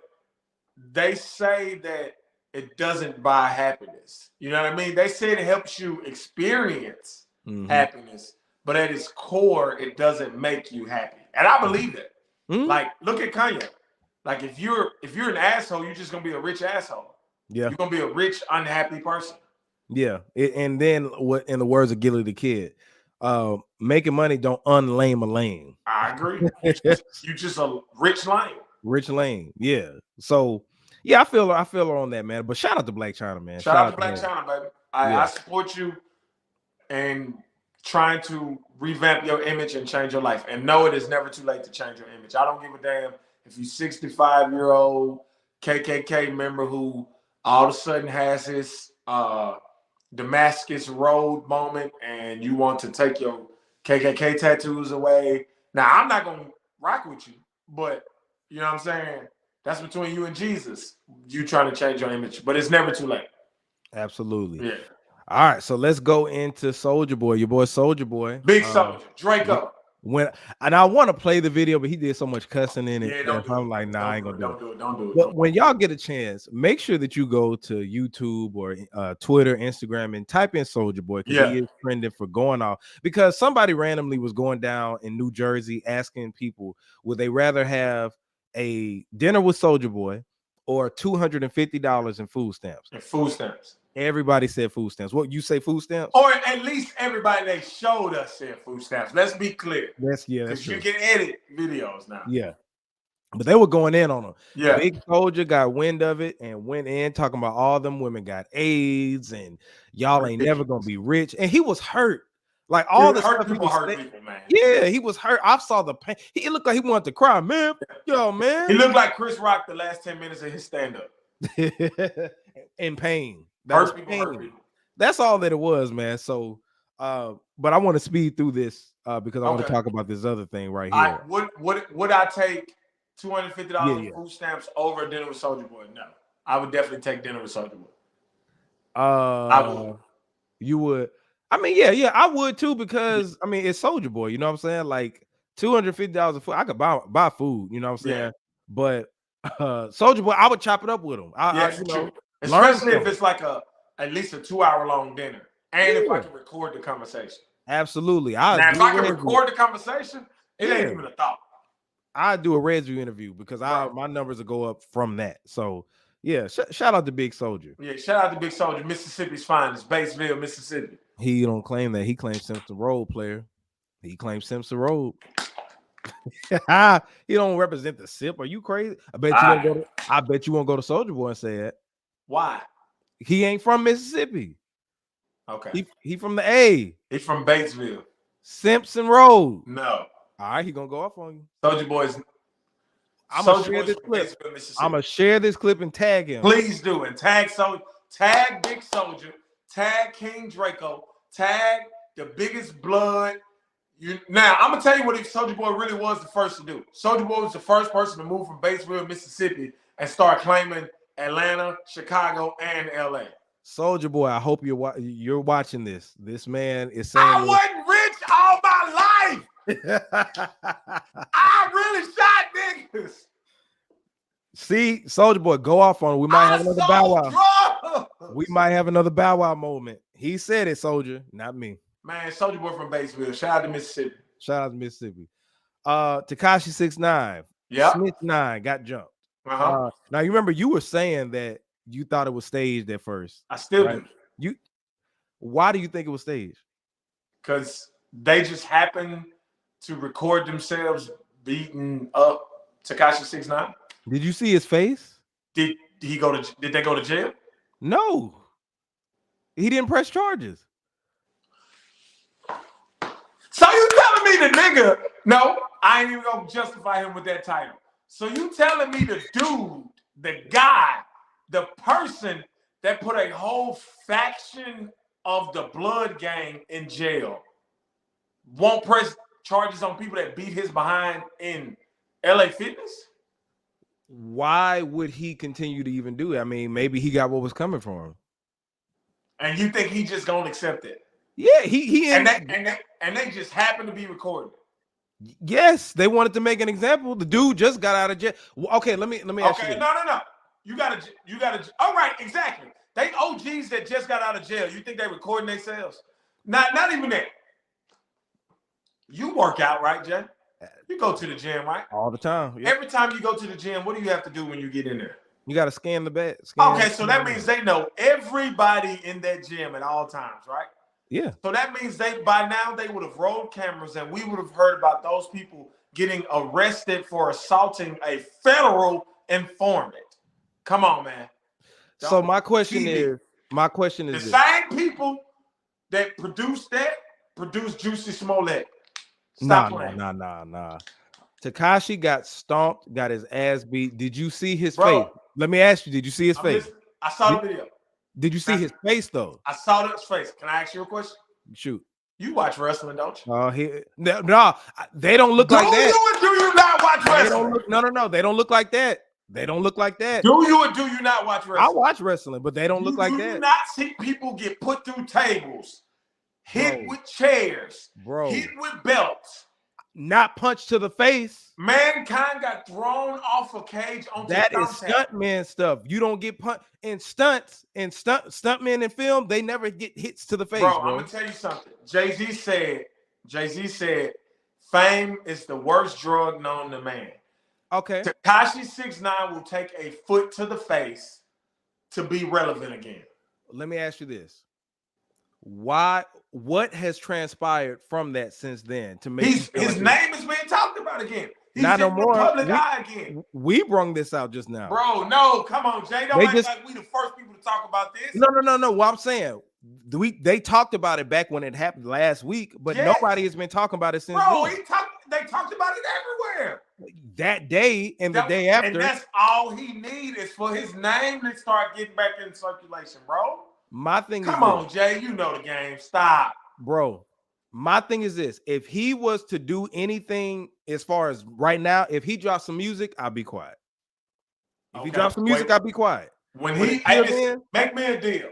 they say that it doesn't buy happiness. You know what I mean? They say it helps you experience happiness, but at its core, it doesn't make you happy. And I believe that. Like, look at Kanye. Like, if you're an asshole, you're just gonna be a rich asshole. Yeah, you're gonna be a rich, unhappy person. Yeah, and then what? In the words of Gilly the Kid, making money don't unlame a lame. I agree. You just a rich lame. Rich lame. Yeah. So yeah, I feel her on that, man. But shout out to Blac Chyna, man. Shout out to Blac Chyna, baby. I support you and trying to revamp your image and change your life. And no, it is never too late to change your image. I don't give a damn if you 65-year-old KKK member who all of a sudden has his Damascus Road moment and you want to take your KKK tattoos away. Now, I'm not going to rock with you, but you know what I'm saying? That's between you and Jesus. You trying to change your image, but it's never too late. Absolutely. Yeah. All right, so let's go into Soulja Boy, your boy Soulja Boy. Big Soulja, Draco. And I want to play the video, but he did so much cussing in it Yeah, that don't do I'm it. like, nah, I ain't gonna do it. Don't do it. Don't do it. But when y'all get a chance, make sure that you go to YouTube or Twitter, Instagram, and type in Soulja Boy, because he is trending for going off. Because somebody randomly was going down in New Jersey asking people, would they rather have a dinner with Soulja Boy or $250 in food stamps? And food stamps. Everybody said food stamps. What, you say food stamps? Or at least everybody they showed us said food stamps. Let's be clear. That's true. Because you can edit videos now. Yeah. But they were going in on him. Yeah. Big Soulja got wind of it and went in talking about all them women got AIDS and y'all ain't never gonna be rich. And he was hurt. Like all the stuff people hurt people, man. Yeah, he was hurt. I saw the pain. He looked like he wanted to cry, man. Yo, man. He looked like Chris Rock the last 10 minutes of his stand-up. In pain. Hurt people. That's all that it was, man. So but I want to speed through this because I want to talk about this other thing right here. Would I take $250 in food stamps over dinner with Soulja Boy? No. I would definitely take dinner with Soulja Boy. I would. You would. I mean, yeah, I would too, because I mean, it's Soulja Boy, you know what I'm saying? Like $250 of food, I could buy food, you know what I'm saying? But Soulja Boy, I would chop it up with him. Especially if it's like at least a 2-hour-long dinner, and if I can record the conversation. Absolutely. Now, if I can record the conversation, it ain't even a thought. I'd do a Redsview interview because my numbers will go up from that. So yeah, shout out to Big Soulja. Yeah, shout out to Big Soulja, Mississippi's finest, Batesville, Mississippi. He don't claim that. He claims Simpson Road player. He claims Simpson Road. He don't represent the SIP. Are you crazy? I bet you won't go to Soulja Boy and say that. Why? He ain't from Mississippi. Okay. He from the A. He's from Batesville. Simpson Road. No. All right, he gonna go off on you. Soulja Boy's. I'm gonna share this clip. I'm gonna share this clip and tag him. Please do, and tag Big Soulja, tag King Draco, tag the biggest blood. Now I'm gonna tell you what Soulja Boy really was the first to do. Soulja Boy was the first person to move from Batesville, Mississippi, and start claiming Atlanta, Chicago, and LA. Soulja Boy, I hope you're watching this. This man is saying I wasn't rich all my life. I really shot niggas. See, Soulja Boy, go off on it. We might have another Bow Wow. We might have another Bow Wow moment. He said it, Soulja, not me. Man, Soulja Boy from Batesville. Shout out to Mississippi. Shout out to Mississippi. Tekashi 6ix9ine. Yeah. Smith 9 got jumped. Now you remember you were saying that you thought it was staged at first. I still do. Why do you think it was staged? Because they just happened to record themselves beating up Tekashi 6ix9ine. Did you see his face? Did they go to jail? No. He didn't press charges. So you telling me the nigga? No, I ain't even gonna justify him with that title. So you telling me the dude, the guy, the person that put a whole faction of the Blood Gang in jail won't press charges on people that beat his behind in LA Fitness? Why would he continue to even do it? I mean, maybe he got what was coming for him. And you think he just gonna accept it? Yeah, he and they just happen to be recording. Yes, they wanted to make an example. The dude just got out of jail. Okay, let me ask you. Okay, no. You gotta. All right, exactly. They OGs that just got out of jail. You think they recording themselves? Not even that. You work out, right, Jay? You go to the gym, right? All the time. Yep. Every time you go to the gym, what do you have to do when you get in there? You got to scan the bed. Okay, so that means they know everybody in that gym at all times, right? Yeah. So that means by now they would have rolled cameras and we would have heard about those people getting arrested for assaulting a federal informant. Come on, man. So my question is the same people that produced Juicy Smollett. Stop playing. Nah. Tekashi got stomped, got his ass beat. Did you see his face? Let me ask you, did you see his face? I saw the video. Did you see his face though? I saw his face. Can I ask you a question? Shoot. You watch wrestling, don't you? No, they don't look like that. Do you or do you not watch wrestling? No. They don't look like that. They don't look like that. Do you or do you not watch wrestling? I watch wrestling, but they don't look like that. Do you not see people get put through tables, hit with chairs, hit with belts? not punch to the face. Mankind got thrown off a cage onto That is thumbtack. stuntman stuff. You don't get punched in stunts and stuntmen in film. They never get hits to the face, Bro, bro. I'm gonna tell you something. Jay-Z said, fame is the worst drug known to man. Okay. Tekashi 6ix9ine will take a foot to the face to be relevant again. Let me ask you this. What has transpired from that since then to make his name is being talked about again? He's not no in more. the public eye again. We brung this out just now. Bro, no, come on, Jay. Don't act like we the first people to talk about this. No. What I'm saying, they talked about it back when it happened last week, but nobody has been talking about it since. Bro, they talked about it everywhere. That day and the day after. And that's all he needs is for his name to start getting back in circulation, bro. My thing Come on, Jay. You know the game. Stop. Bro. My thing is this. If he was to do anything as far as right now, if he drops some music, I'll be quiet. If he drops some music, I'll be quiet. When he make me a deal.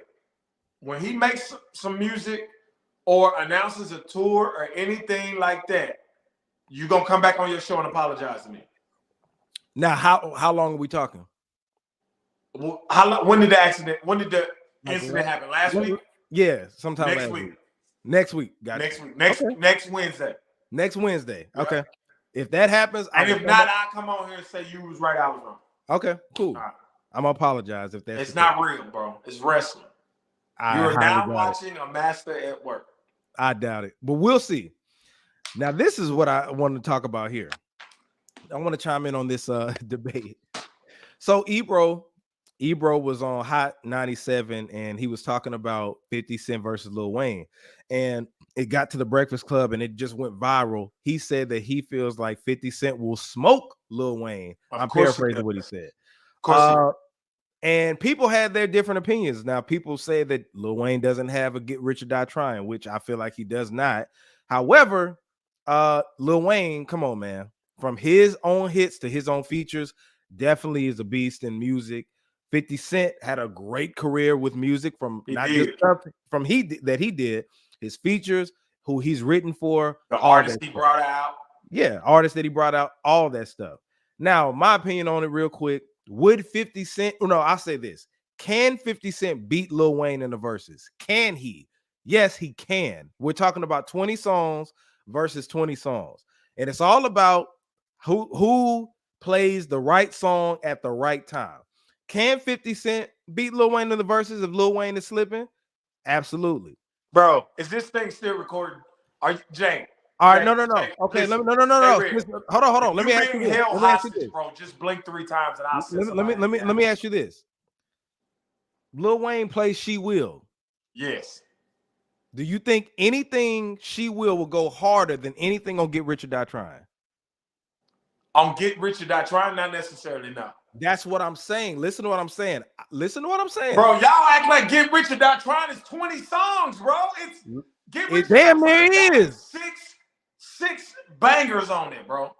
When he makes some music or announces a tour or anything like that, you gonna come back on your show and apologize to me. Now, how long are we talking? When did the incident happen? Last week? Yeah, sometime next week. Next week. Got next it. week. Next Wednesday. Next Wednesday. Yeah. Okay. If that happens, and if not, I'll come on here and say you was right, I was wrong. Okay, cool. Right. I'm gonna apologize if that's it's not real, bro. It's wrestling. You're now watching a master at work. I doubt it, but we'll see. Now, this is what I want to talk about here. I want to chime in on this debate. So Ebro was on Hot 97 and he was talking about 50 Cent versus Lil Wayne. And it got to the Breakfast Club and it just went viral. He said that he feels like 50 Cent will smoke Lil Wayne. I'm paraphrasing what he said. Of course. And people had their different opinions. Now, people say that Lil Wayne doesn't have a Get Rich or Die Trying, which I feel like he does not. However, Lil Wayne, come on, man. From his own hits to his own features, definitely is a beast in music. 50 Cent had a great career with music from just stuff from he did, his features, who he's written for, the artists he brought out. Yeah, artists that he brought out, all that stuff. Now, my opinion on it real quick, would 50 Cent, I'll say this. Can 50 Cent beat Lil Wayne in the verses? Can he? Yes, he can. We're talking about 20 songs versus 20 songs. And it's all about who plays the right song at the right time. Can 50 Cent beat Lil Wayne in the verses if Lil Wayne is slipping? Absolutely. Bro, is this thing still recording? Are you, Jane? All right, no. Okay, listen, no. Listen, hold on. Let me ask you this. Bro, just blink 3 times and I'll say let me ask you this. Lil Wayne plays She Will. Yes. Do you think anything She Will go harder than anything on Get Rich or Die Trying? On Get Rich or Die Trying, not necessarily, no. That's what I'm saying. Listen to what I'm saying. Bro, y'all act like Get Rich or Die Trying is 20 songs, bro. It's Get Rich. Damn, there is. Six bangers on it, bro.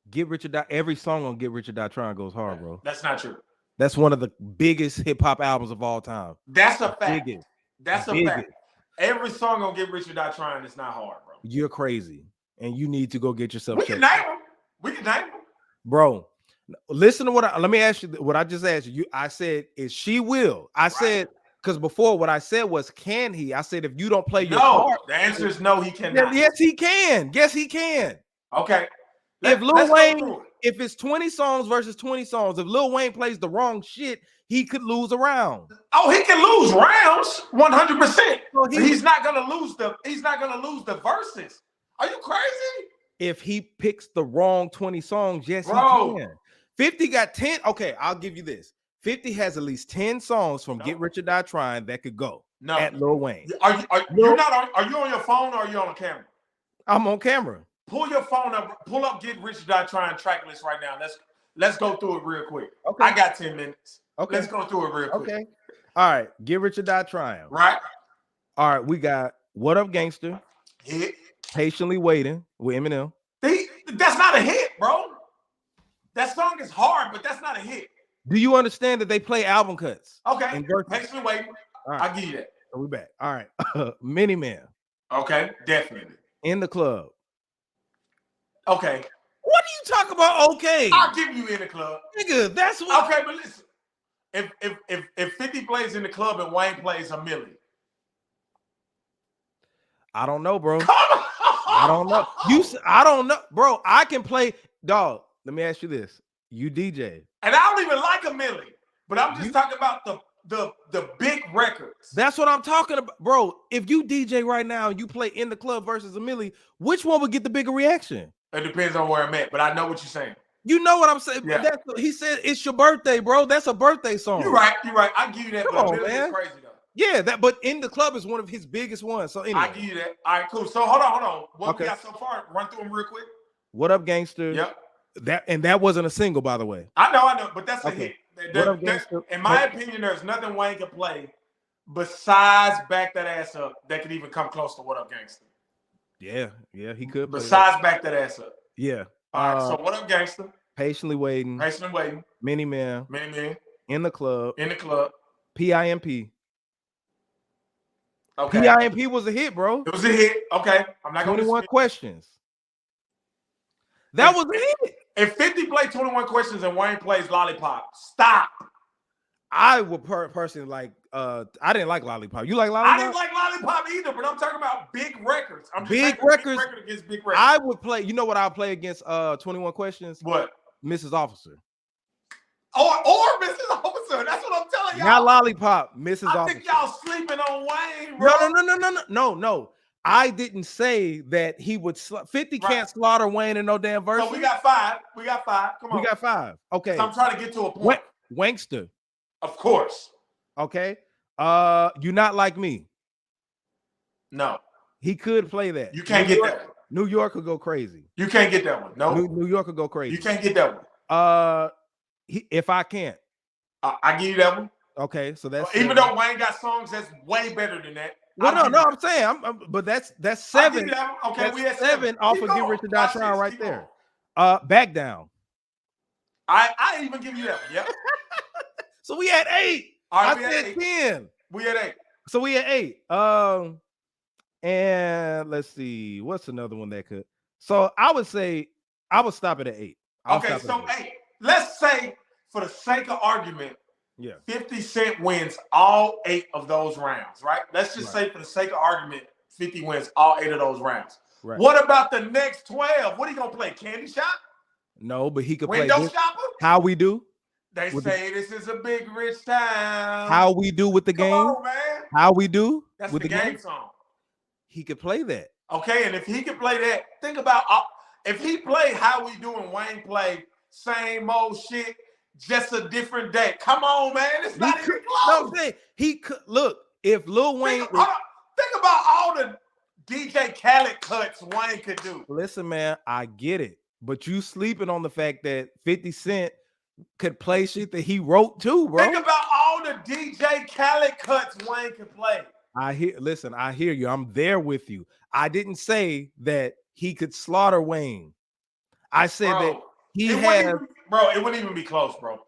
Get Rich or Die. Every song on Get Rich or Die Trying goes hard, bro. That's not true. That's one of the biggest hip hop albums of all time. That's a fact. That's a fact. Every song on Get Rich or Die Trying is not hard, bro. You're crazy, and you need to go get yourself checked. We can name them, bro. Listen to let me ask you what I just asked you. I said, is She Will? I said, because before what I said was, can he? I said, if you don't play your part. The answer is no, he cannot. Yes, he can. Yes, he can. Okay. If Lil Wayne, if it's 20 songs versus 20 songs, if Lil Wayne plays the wrong shit, he could lose a round. Oh, he can lose rounds 100%. So he's not gonna lose the verses. Are you crazy? If he picks the wrong 20 songs, yes, he can. 50 got 10. Okay, I'll give you this. 50 has at least 10 songs from Get Rich or Die Trying that could go at Lil Wayne. Are you on your phone or are you on a camera? I'm on camera. Pull your phone up. Pull up Get Rich or Die Trying track list right now. Let's go through it real quick. Okay. I got 10 minutes. Okay. Let's go through it real quick. Okay. All right. Get Rich or Die Trying. Right. All right. We got What Up Gangster. Hit. Patiently Waiting with Eminem. That's not a hit, bro. That song is hard, but that's not a hit. Do you understand that they play album cuts? Okay. Patiently Waiting. Right. I'll give you that. So we back. All right. Mini Man. Okay. Definitely. In the Club. Okay. What are you talking about? Okay. I'll give you In the Club. Nigga, that's what. Okay, but listen. If 50 plays In the Club and Wayne plays a milli. I don't know, bro. Come on. I don't know. I don't know, bro. I can play, dog. Let me ask you this: you DJ, and I don't even like a milli, but I'm just talking about the big records. That's what I'm talking about, bro. If you DJ right now and you play In the Club versus a milli, which one would get the bigger reaction? It depends on where I'm at, but I know what you're saying. You know what I'm saying? Yeah. He said it's your birthday, bro. That's a birthday song. You're right. I give you that. Come but on, man. Is crazy though. Yeah, but In the Club is one of his biggest ones. So anyway, I give you that. All right, cool. So hold on. What we got so far? Run through them real quick. What Up, Gangster? Yep. That wasn't a single, by the way. I know, but that's a hit. What Up, Gangster? In my opinion, there's nothing Wayne can play besides Back That Ass Up that could even come close to What Up, Gangster. Yeah, he could. Besides Back That Ass Up. Yeah. All right. So What Up, Gangster? Patiently Waiting. Many Man. In the Club. PIMP. Okay. PIMP was a hit, bro. It was a hit. Okay. I'm not going to 21 Questions. That was a hit. If 50 played 21 Questions and Wayne plays Lollipop, stop. I would personally like. I didn't like Lollipop. You like Lollipop? I didn't like Lollipop either, but I'm talking about big records. I'm just big records. Big record against big records. I would play. You know what I'll play against 21 Questions? What? Mrs. Officer. Or Mrs. Officer. That's what I'm telling y'all. Not Lollipop, Mrs. Officer. I think y'all sleeping on Wayne, bro. No. I didn't say that he would. 50 can't slaughter Wayne in no damn verse. So we got 5. Come on. We got 5. Okay. I'm trying to get to a point. Wankster. Of course. Okay. You Not Like Me. No. He could play that. You can't get that one. New York could go crazy. You can't get that one. No. New York could go crazy. You can't get that one. If I Can't. I give you that one. Okay, so that's even though Wayne got songs that's way better than that. Well, no, I'm saying, but that's 7. Okay, we had 7 off of Get Rich or Die Trying right there. Back Down. I even give you that one. Yep. So we had 8. All right, I said 10. We had 8. So we had 8. And let's see, what's another one that could? So I would say I would stop it at 8. Okay, so 8. Let's say, for the sake of argument, 50 Cent wins all 8 of those rounds, right? Let's just say, for the sake of argument, 50 wins all 8 of those rounds. Right. What about the next 12? What are you gonna play? Candy Shop? No, but he could Window play Shopper? How We Do. They say this is a big rich town. How We Do with the Game. Come on, man. How We Do. That's with the game song. He could play that. Okay, and if he could play that, think about if he played How We Do and Wayne played Same Old Shit, Just a Different Day. Come on, man. It's not even close. No, I'm saying he could look if Lil Wayne. Think about all the DJ Khaled cuts Wayne could do. Listen, man, I get it, but you sleeping on the fact that 50 Cent could play shit that he wrote too, bro. Think about all the DJ Khaled cuts Wayne could play. I hear you. I'm there with you. I didn't say that he could slaughter Wayne. I said that he had. Bro, it wouldn't even be close, bro.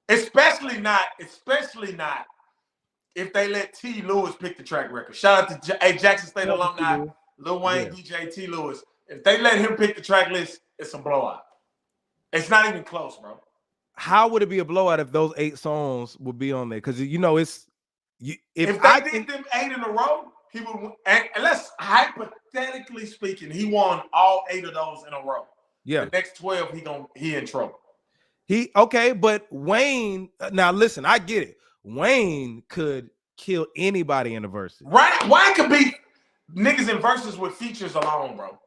Especially not if they let T. Lewis pick the track record. Shout out to Jackson State alumni, Lil Wayne, DJ T. Lewis. If they let him pick the track list, it's a blowout. It's not even close, bro. How would it be a blowout if those 8 songs would be on there? Because it's if they did them 8 in a row, he would. And let's hypothetically speaking, he won all 8 of those in a row. Yeah. The next 12, he in trouble. But Wayne. Now listen, I get it. Wayne could kill anybody in the verses. Right? Wayne could beat niggas in verses with features alone, bro.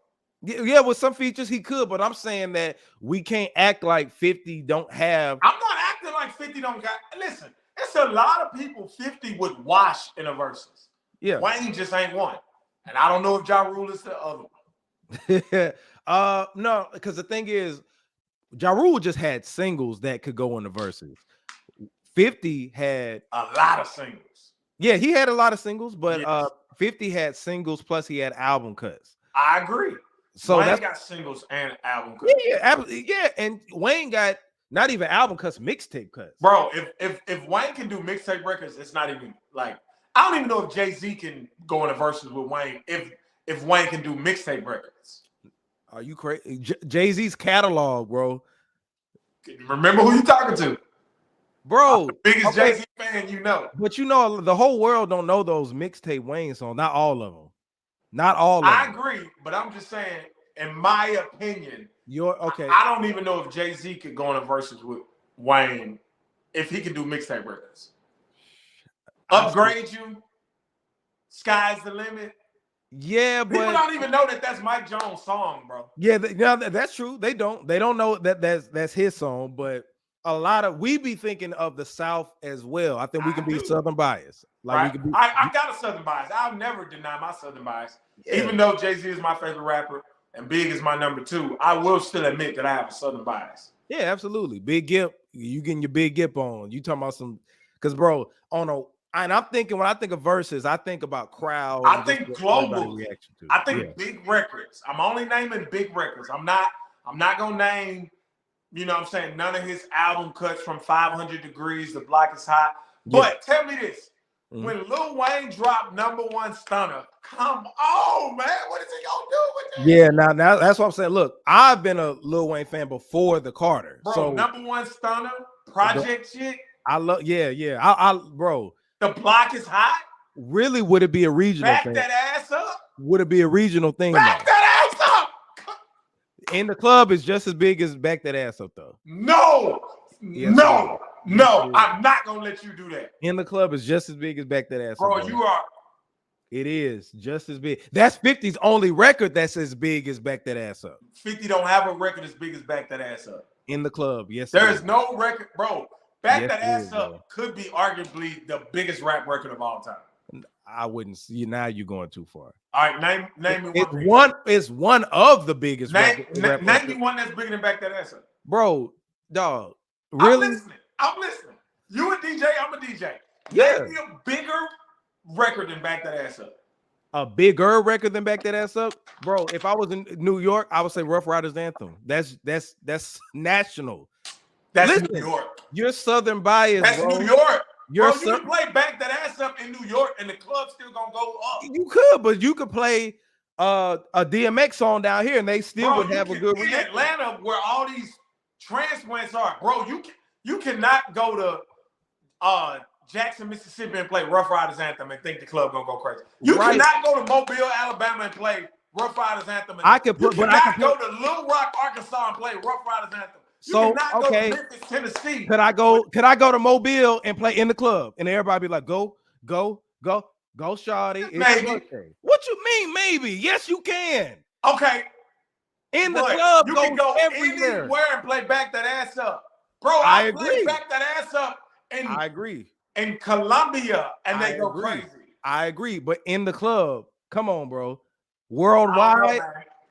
Yeah, with some features he could, but I'm saying that we can't act like 50 don't have. I'm not acting like 50 don't got. Listen, it's a lot of people 50 would wash in the verses. Yeah, Wayne just ain't one, and I don't know if Ja Rule is the other one. No, because the thing is, Ja Rule just had singles that could go in the verses. 50 had a lot of singles. Yeah, he had a lot of singles, but 50 had singles plus he had album cuts. I agree. So Wayne got singles and album cuts. Yeah, and Wayne got not even album cuts, mixtape cuts. Bro, if Wayne can do mixtape records, it's not even like I don't even know if Jay-Z can go in a verses with Wayne if Wayne can do mixtape records. Are you crazy? Jay-Z's catalog, bro. Remember who you talking to? Bro, the biggest okay. Jay-Z fan you know. But you know, the whole world don't know those mixtape Wayne songs. Not all of them. Not all of I them. agree, but I'm just saying, in my opinion, You're okay. I don't even know if Jay-Z could go on a versus with Wayne if he can do mixtape records. Upgrade You, Sky's the Limit. Yeah, but people don't even know that that's Mike Jones' song, bro. Yeah, that's true. They don't know that that's his song, but a lot of we be thinking of the South as well. I think we can be Southern bias. Like right? we can be. I got a Southern bias. I'll never deny my Southern bias. Yeah. Even though Jay-Z is my favorite rapper and Big is my number 2, I will still admit that I have a Southern bias. Yeah, absolutely. Big Gip, you getting your Big Gip on. You talking about some, because bro, and I'm thinking when I think of verses, I think about crowd. I think global reaction to. I think big records. I'm only naming big records. I'm not gonna name, you know what I'm saying, none of his album cuts from 500 Degrees to Black is Hot. But tell me this. When Lil Wayne dropped #1 Stunner, come on, man. What is he gonna do with this? Yeah, now that's what I'm saying. Look, I've been a Lil Wayne fan before the Carter. Bro, so #1 Stunner, Project shit. I love, I bro. The Block is Hot. Really, would it be a regional Back thing? that ass up. Would it be a regional thing? Back that ass up. In the club is just as big as Back That Ass Up, though. No, no, I'm not gonna let you do that. In the club is just as big as Back That Ass Up. Bro, you are. It is just as big. That's 50's only record that's as big as Back That Ass Up. 50 don't have a record as big as Back That Ass Up. In the club, yes. There is no record, bro. Back That Ass Up could be arguably the biggest rap record of all time. I wouldn't see. Now you're going too far. All right, name me one. It's one of the biggest. Name me one that's bigger than Back That Ass Up. Bro, dog, really? I'm listening. You a DJ, I'm a DJ. Yeah. Name me a bigger record than Back That Ass Up. A bigger record than Back That Ass Up, bro. If I was in New York, I would say Rough Riders Anthem. That's national. That's New York. You're Southern bias. That's bro. New York. You can play Back That Ass Up in New York, and the club's still gonna go up. You could, but you could play a DMX song down here, and they still would have a good reaction. In Atlanta, where all these transplants are, bro, you cannot go to Jackson, Mississippi, and play Rough Riders Anthem and think the club gonna go crazy. You cannot go to Mobile, Alabama, and play Rough Riders Anthem. And you cannot go to Little Rock, Arkansas, and play Rough Riders Anthem. So okay, go to Memphis, Tennessee. Could I go to Mobile and play in the club, and everybody be like, go, shawty. Maybe. What you mean, maybe? Yes, you can. Okay. In the club, you can go anywhere and play Back That Ass Up, bro. I agree. Back That Ass Up, and I agree. In Colombia, and they go crazy. I agree, but in the club, come on, bro. Worldwide,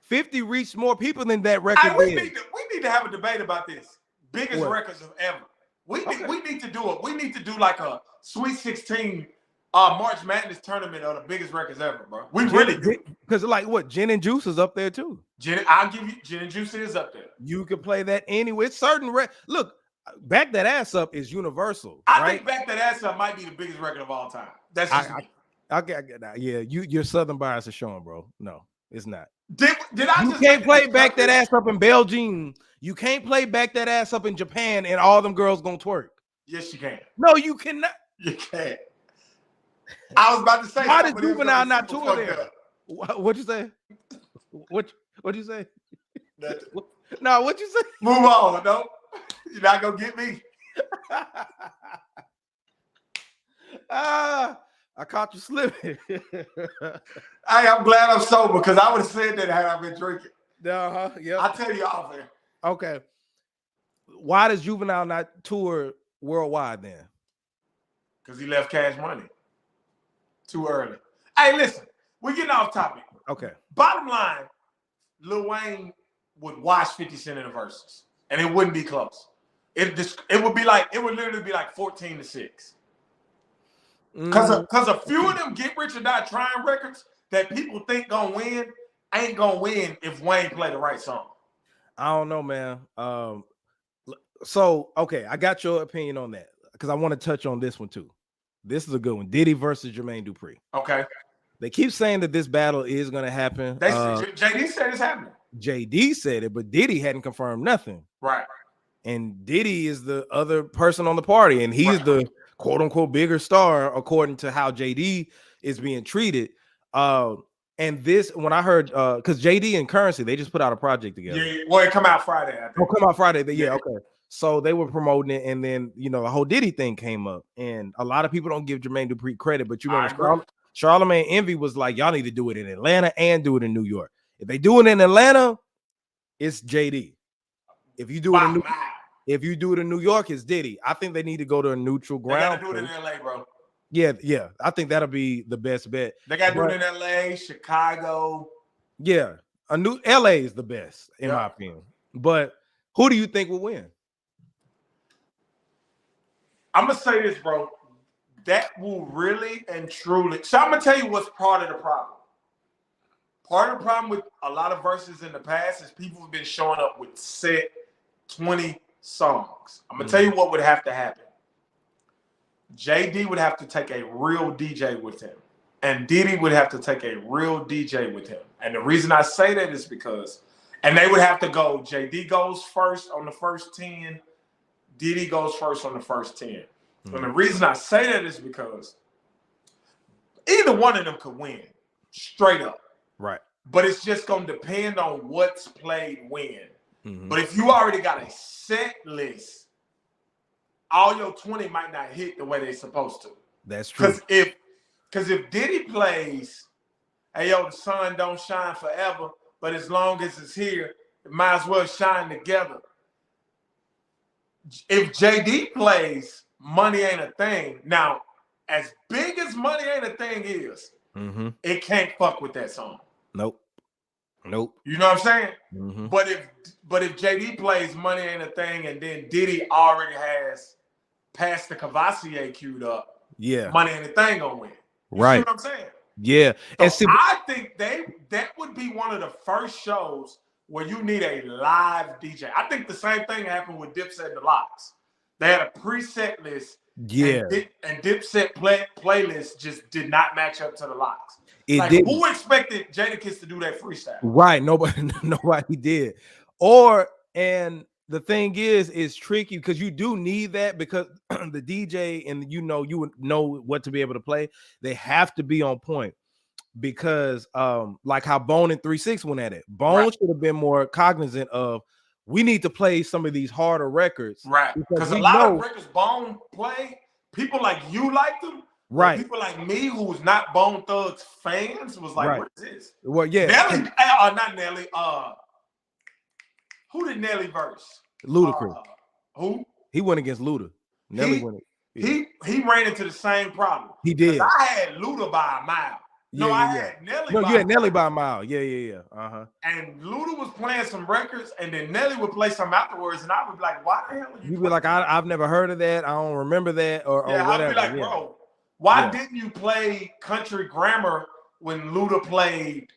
50 reached more people than that record. We need to have a debate about this. Biggest records of ever. We need to do it. We need to do like a Sweet 16 March Madness tournament of the biggest records ever, bro. We really do. Because like what? Gin and Juice is up there too. I'll give you Gin and Juice is up there. You can play that anywhere. It's certain look. Back That Ass Up is universal. I think Back That Ass Up might be the biggest record of all time. That's just I get that. Yeah, your Southern bias is showing, bro. No, it's not. Did I? You can't play Back That Ass Up in Belgium. You can't play Back That Ass Up in Japan, and all them girls gonna twerk. Yes, you can. No, you cannot. You can't. I was about to say. Why does Juvenile not tour there? What'd you say? What'd you say? No, what'd you say? Move on. No. You're not gonna get me. I caught you slipping. Hey, I'm glad I'm sober because I would have said that had I been drinking. Yeah. I'll tell you off there. Okay. Why does Juvenile not tour worldwide then? Because he left Cash Money too early. Hey, listen, we're getting off topic. Okay. Bottom line, Lil Wayne would watch 50 Cent in the verses, and it wouldn't be close. It would literally be like 14-6. Because a few of them Get Rich or Die Trying records that people think gonna win ain't gonna win if Wayne play the right song. I don't know, man. So okay, I got your opinion on that because I want to touch on this one too. This is a good one. Diddy versus Jermaine Dupri. Okay. They keep saying that this battle is gonna happen. JD said it's happening. JD said it, but Diddy hadn't confirmed nothing. Right. And Diddy is the other person on the party, and he's the quote unquote bigger star according to how JD is being treated. And this, when I heard, because JD and Currency, they just put out a project together. Yeah, well, it come out Friday, I think. Oh, come out Friday. Yeah, okay. So they were promoting it, and then the whole Diddy thing came up, and a lot of people don't give Jermaine Dupri credit, but you remember Charlamagne Envy was like, y'all need to do it in Atlanta and do it in New York. If they do it in Atlanta, it's JD. If you do it in New York, it's Diddy. I think they need to go to a neutral ground. They gotta do it in LA, bro. Yeah. I think that'll be the best bet. They gotta do it in LA, Chicago. Yeah, LA is the best in my opinion. But who do you think will win? I'm gonna say this, bro. That will really and truly. So I'm gonna tell you what's part of the problem. Part of the problem with a lot of verses in the past is people have been showing up with set 20 songs. I'm gonna tell you what would have to happen. JD would have to take a real DJ with him, and Diddy would have to take a real DJ with him. And the reason I say that is because, and they would have to go, JD goes first on the first 10, Diddy goes first on the first 10. And the reason I say that is because either one of them could win, straight up. Right. But it's just going to depend on what's played when. But if you already got a set list, all your 20 might not hit the way they're supposed to. That's true. Because if Diddy plays, hey, yo, the sun don't shine forever, but as long as it's here, it might as well shine together. If JD plays, Money Ain't a Thing. Now, as big as Money Ain't a Thing is, it can't fuck with that song. Nope. You know what I'm saying? But if JD plays Money Ain't a Thing and then Diddy already has Past the Cavassier queued up, Money Ain't a Thing gonna win. You see what I'm saying? Yeah. So I think that would be one of the first shows where you need a live DJ. I think the same thing happened with Dipset and the Lox. They had a preset list. Yeah. And Dipset playlist just did not match up to the Lox. Who expected Jadakiss to do that freestyle? Right. Nobody did. And the thing is, it's tricky because you do need that because the DJ and you would know what to be able to play. They have to be on point because like how Bone and 3 6 went at it. Bone should have been more cognizant of we need to play some of these harder records. Right. Because a lot of records Bone played, people like you liked them. Right. People like me who's not Bone Thugs fans was like, what is this? Well, yeah. Nelly, not Nelly. Who did Nelly verse? Ludacris. Who? He went against Luda. Nelly went. He ran into the same problem. He did. I had Luda by a mile. I had Nelly. No, you had Nelly by a mile. Yeah. And Luda was playing some records, and then Nelly would play some afterwards, and I would be like, "Why the hell are you?" You'd be like, "I've never heard of that. I don't remember that." Or whatever. I'd be like, "Bro, why didn't you play Country Grammar when Luda played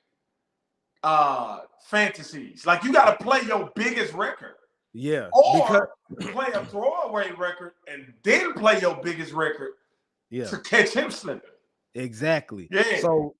Fantasies? Like, you got to play your biggest record." Yeah. Or play a throwaway record and then play your biggest record to catch him slipping. Exactly. Yeah. So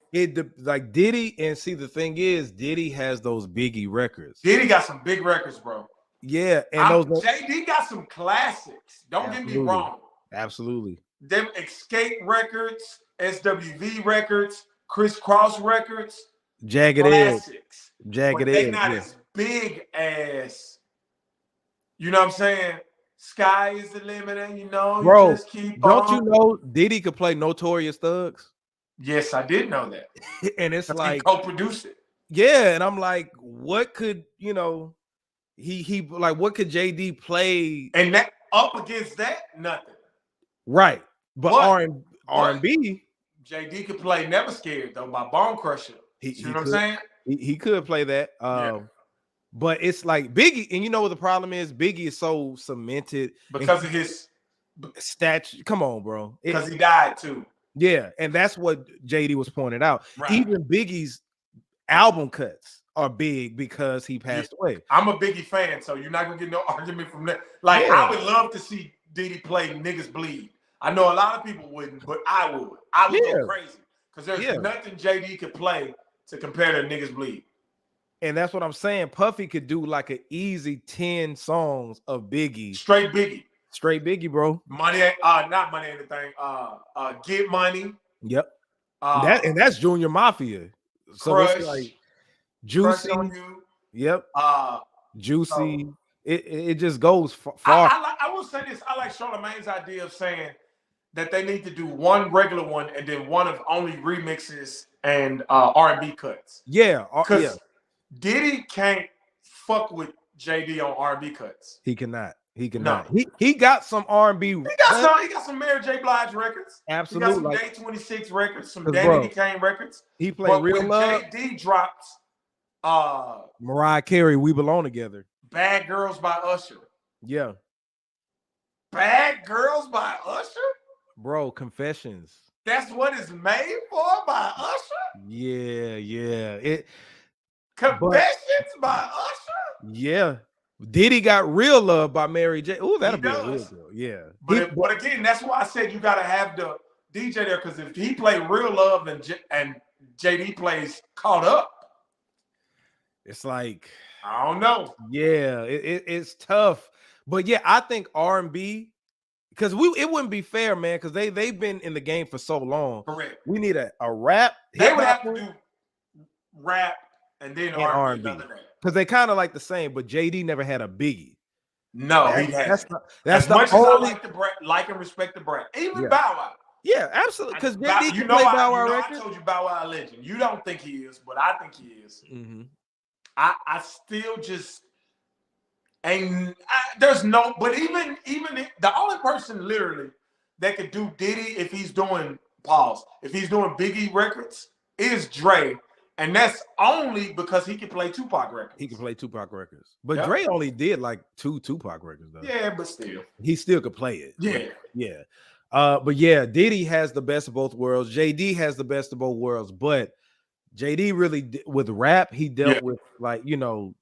like Diddy, and see the thing is, Diddy has those biggie records. Diddy got some big records, bro. Yeah, and JD got some classics. Don't get me wrong. Absolutely. Them Escape records, SWV records, Criss Cross records, Jagged classics. Jagged but they not as big as. You know what I'm saying? Sky is the limit, and you just keep don't on. You know Diddy could play Notorious Thugs? Yes, I did know that. And it's like he co-produced it. Yeah, and I'm like, what could he like? What could JD play? And that up against that, nothing. Right, but R&B, JD could play Never Scared though by Bone Crusher. You know what I'm saying? He could play that. But it's like Biggie, and you know what the problem is? Biggie is so cemented because of his statue. Come on, bro. Because he died too. Yeah, and that's what JD was pointed out. Right. Even Biggie's album cuts are big because he passed away. I'm a Biggie fan, so you're not gonna get no argument from that. Like, I would love to see Diddy play Niggas Bleed. I know a lot of people wouldn't, but I would. I would go crazy because there's nothing JD could play to compare to Niggas Bleed. And that's what I'm saying. Puffy could do like an easy 10 songs of Biggie. Straight Biggie. Straight Biggie, bro. Money, not money ain't the thing. Get Money. Yep. Uh, That's Junior Mafia. So Crush. it's like Crush Juicy. on You. Yep. Juicy. So, it just goes far. I will say this. I like Charlamagne's idea of saying that they need to do one regular one and then one of only remixes and R&B cuts. Yeah. Because Diddy can't fuck with JD on R&B cuts. He cannot. He cannot. No. He got some R&B. He got some Mary J. Blige records. Absolutely. He got some Day 26 records, some Danny Kane records. He played Real Love. JD drops Mariah Carey, We Belong Together. Bad Girls by Usher. Yeah. Bad Girls by Usher? Bro, Confessions. That's what it's made for by Usher? Yeah. Confessions by Usher? Yeah. Diddy got Real Love by Mary J. Oh, that'll be a real girl. Yeah. But again, that's why I said you got to have the DJ there, because if he played Real Love and JD plays Caught Up, it's like, I don't know. Yeah, it's tough. But yeah, I think R&B, because it wouldn't be fair, man, because they've been in the game for so long. Correct. We need a rap. They would have to do rap and then R&B. Because they kind of like the same, but JD never had a Biggie. No, he hasn't. That's as much only... as I like and respect the brand. Even Bow Wow. Yeah, absolutely. Because JD can play Bow Wow records. I told you Bow Wow a legend. You don't think he is, but I think he is. Mm-hmm. I still just ain't. There's no. But even the only person literally that could do Diddy if he's doing Biggie records is Dre. And that's only because he can play Tupac records. He can play Tupac records. But Dre only did like 2 Tupac records, though. Yeah, but still. He still could play it. Yeah. Yeah. But yeah, Diddy has the best of both worlds. JD has the best of both worlds. But JD really, with rap, he dealt with, like,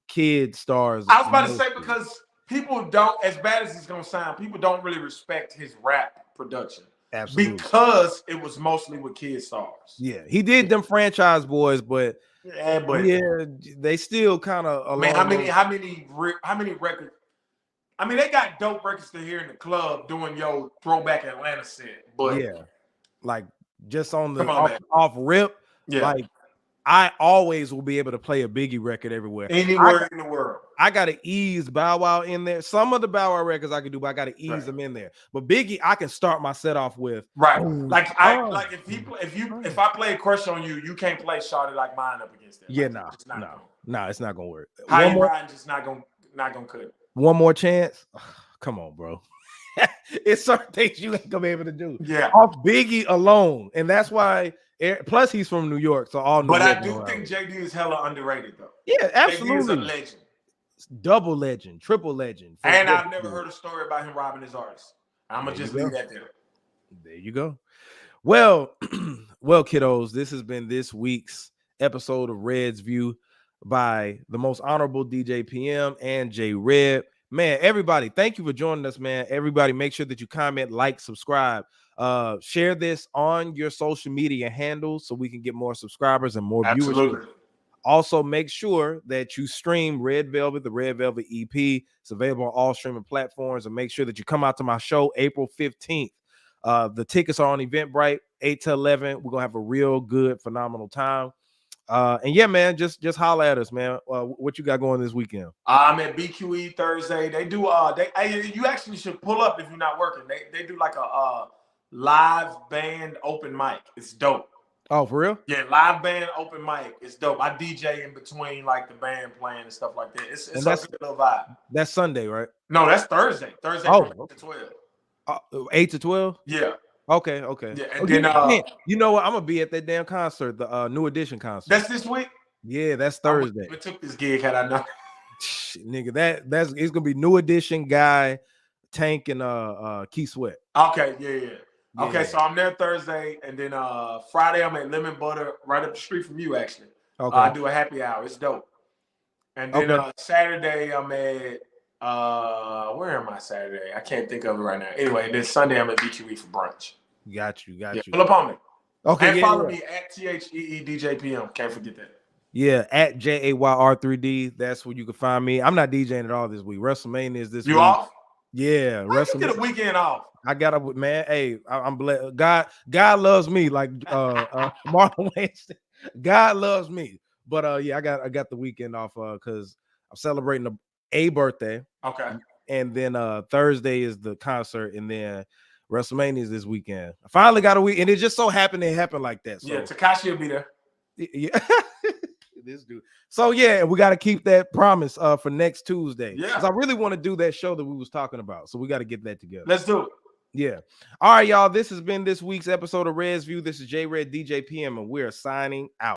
kid stars. I was about to say, because people don't, as bad as it's going to sound, people don't really respect his rap production. Absolutely. Because it was mostly with kid stars. Yeah, he did them Franchise Boys, but they still kind of. Man, how many records? I mean, they got dope records to hear in the club doing your throwback Atlanta set, but like just on the off rip, like I always will be able to play a Biggie record everywhere, anywhere in the world. I got to ease Bow Wow in there. Some of the Bow Wow records I can do, but I got to ease them in there. But Biggie, I can start my set off with if I play Crush on You, you can't play Shawty Like Mine up against it. Yeah, no, it's not gonna work. How you riding? Just not gonna cut it. One more chance. Come on, bro. It's certain things you ain't gonna be able to do. Yeah, off Biggie alone, and that's why. Plus, he's from New York, so all. But I do think JD is hella underrated, though. Yeah, absolutely. JD is a legend. Double legend, triple legend. And I've never heard a story about him robbing his artists. I'm gonna just leave that there. There you go. Well, kiddos, this has been this week's episode of Red's View by the most honorable DJ PM and J Red. Man, everybody, thank you for joining us, man. Everybody, make sure that you comment, like, subscribe. Share this on your social media handles so we can get more subscribers and more viewership. Also, make sure that you stream Red Velvet, the Red Velvet EP. It's available on all streaming platforms. And make sure that you come out to my show April 15th. The tickets are on Eventbrite, 8 to 11. We're going to have a real good, phenomenal time. And yeah, man, just holler at us, man. What you got going this weekend? I'm at BQE Thursday. They do you actually should pull up if you're not working. They do like a live band open mic. It's dope. Oh, for real? Yeah, live band open mic. It's dope. I DJ in between like the band playing and stuff like that. It's a good little vibe. That's Sunday, right? No, that's Thursday. Thursday from 8 to 12. 8 to 12? Yeah. Okay. Yeah, and then you know what? I'm gonna be at that damn concert, the New Edition concert. That's this week? Yeah, that's Thursday. I took this gig had I known. Nigga, it's gonna be New Edition, Guy, Tank, and Key Sweat. Okay, yeah. Okay, so I'm there Thursday, and then Friday I'm at Lemon Butter, right up the street from you, actually. Okay. I do a happy hour. It's dope. And then Saturday I'm at where am I Saturday? I can't think of it right now. Anyway, then Sunday I'm at BQE for brunch. Got you. Pull up on me. Okay. And follow me at THEEDJPM. Can't forget that. Yeah, at JAYR3D. That's where you can find me. I'm not DJing at all this week. WrestleMania is this You week. off? Yeah, How you get a weekend off? I got up, man. Hey, I'm blessed. God loves me, like Marlon Wayne said. God loves me. But yeah, I got the weekend off because I'm celebrating a birthday. Okay. And then Thursday is the concert, and then WrestleMania is this weekend. I finally got a week, and it just so happened it happened like that. So yeah, Tekashi will be there. Yeah. This dude. So yeah, we got to keep that promise for next Tuesday. Yeah. Because I really want to do that show that we was talking about. So we got to get that together. Let's do it. Yeah. All right, y'all. This has been this week's episode of Red's View. This is J Red DJ PM, and we're signing out.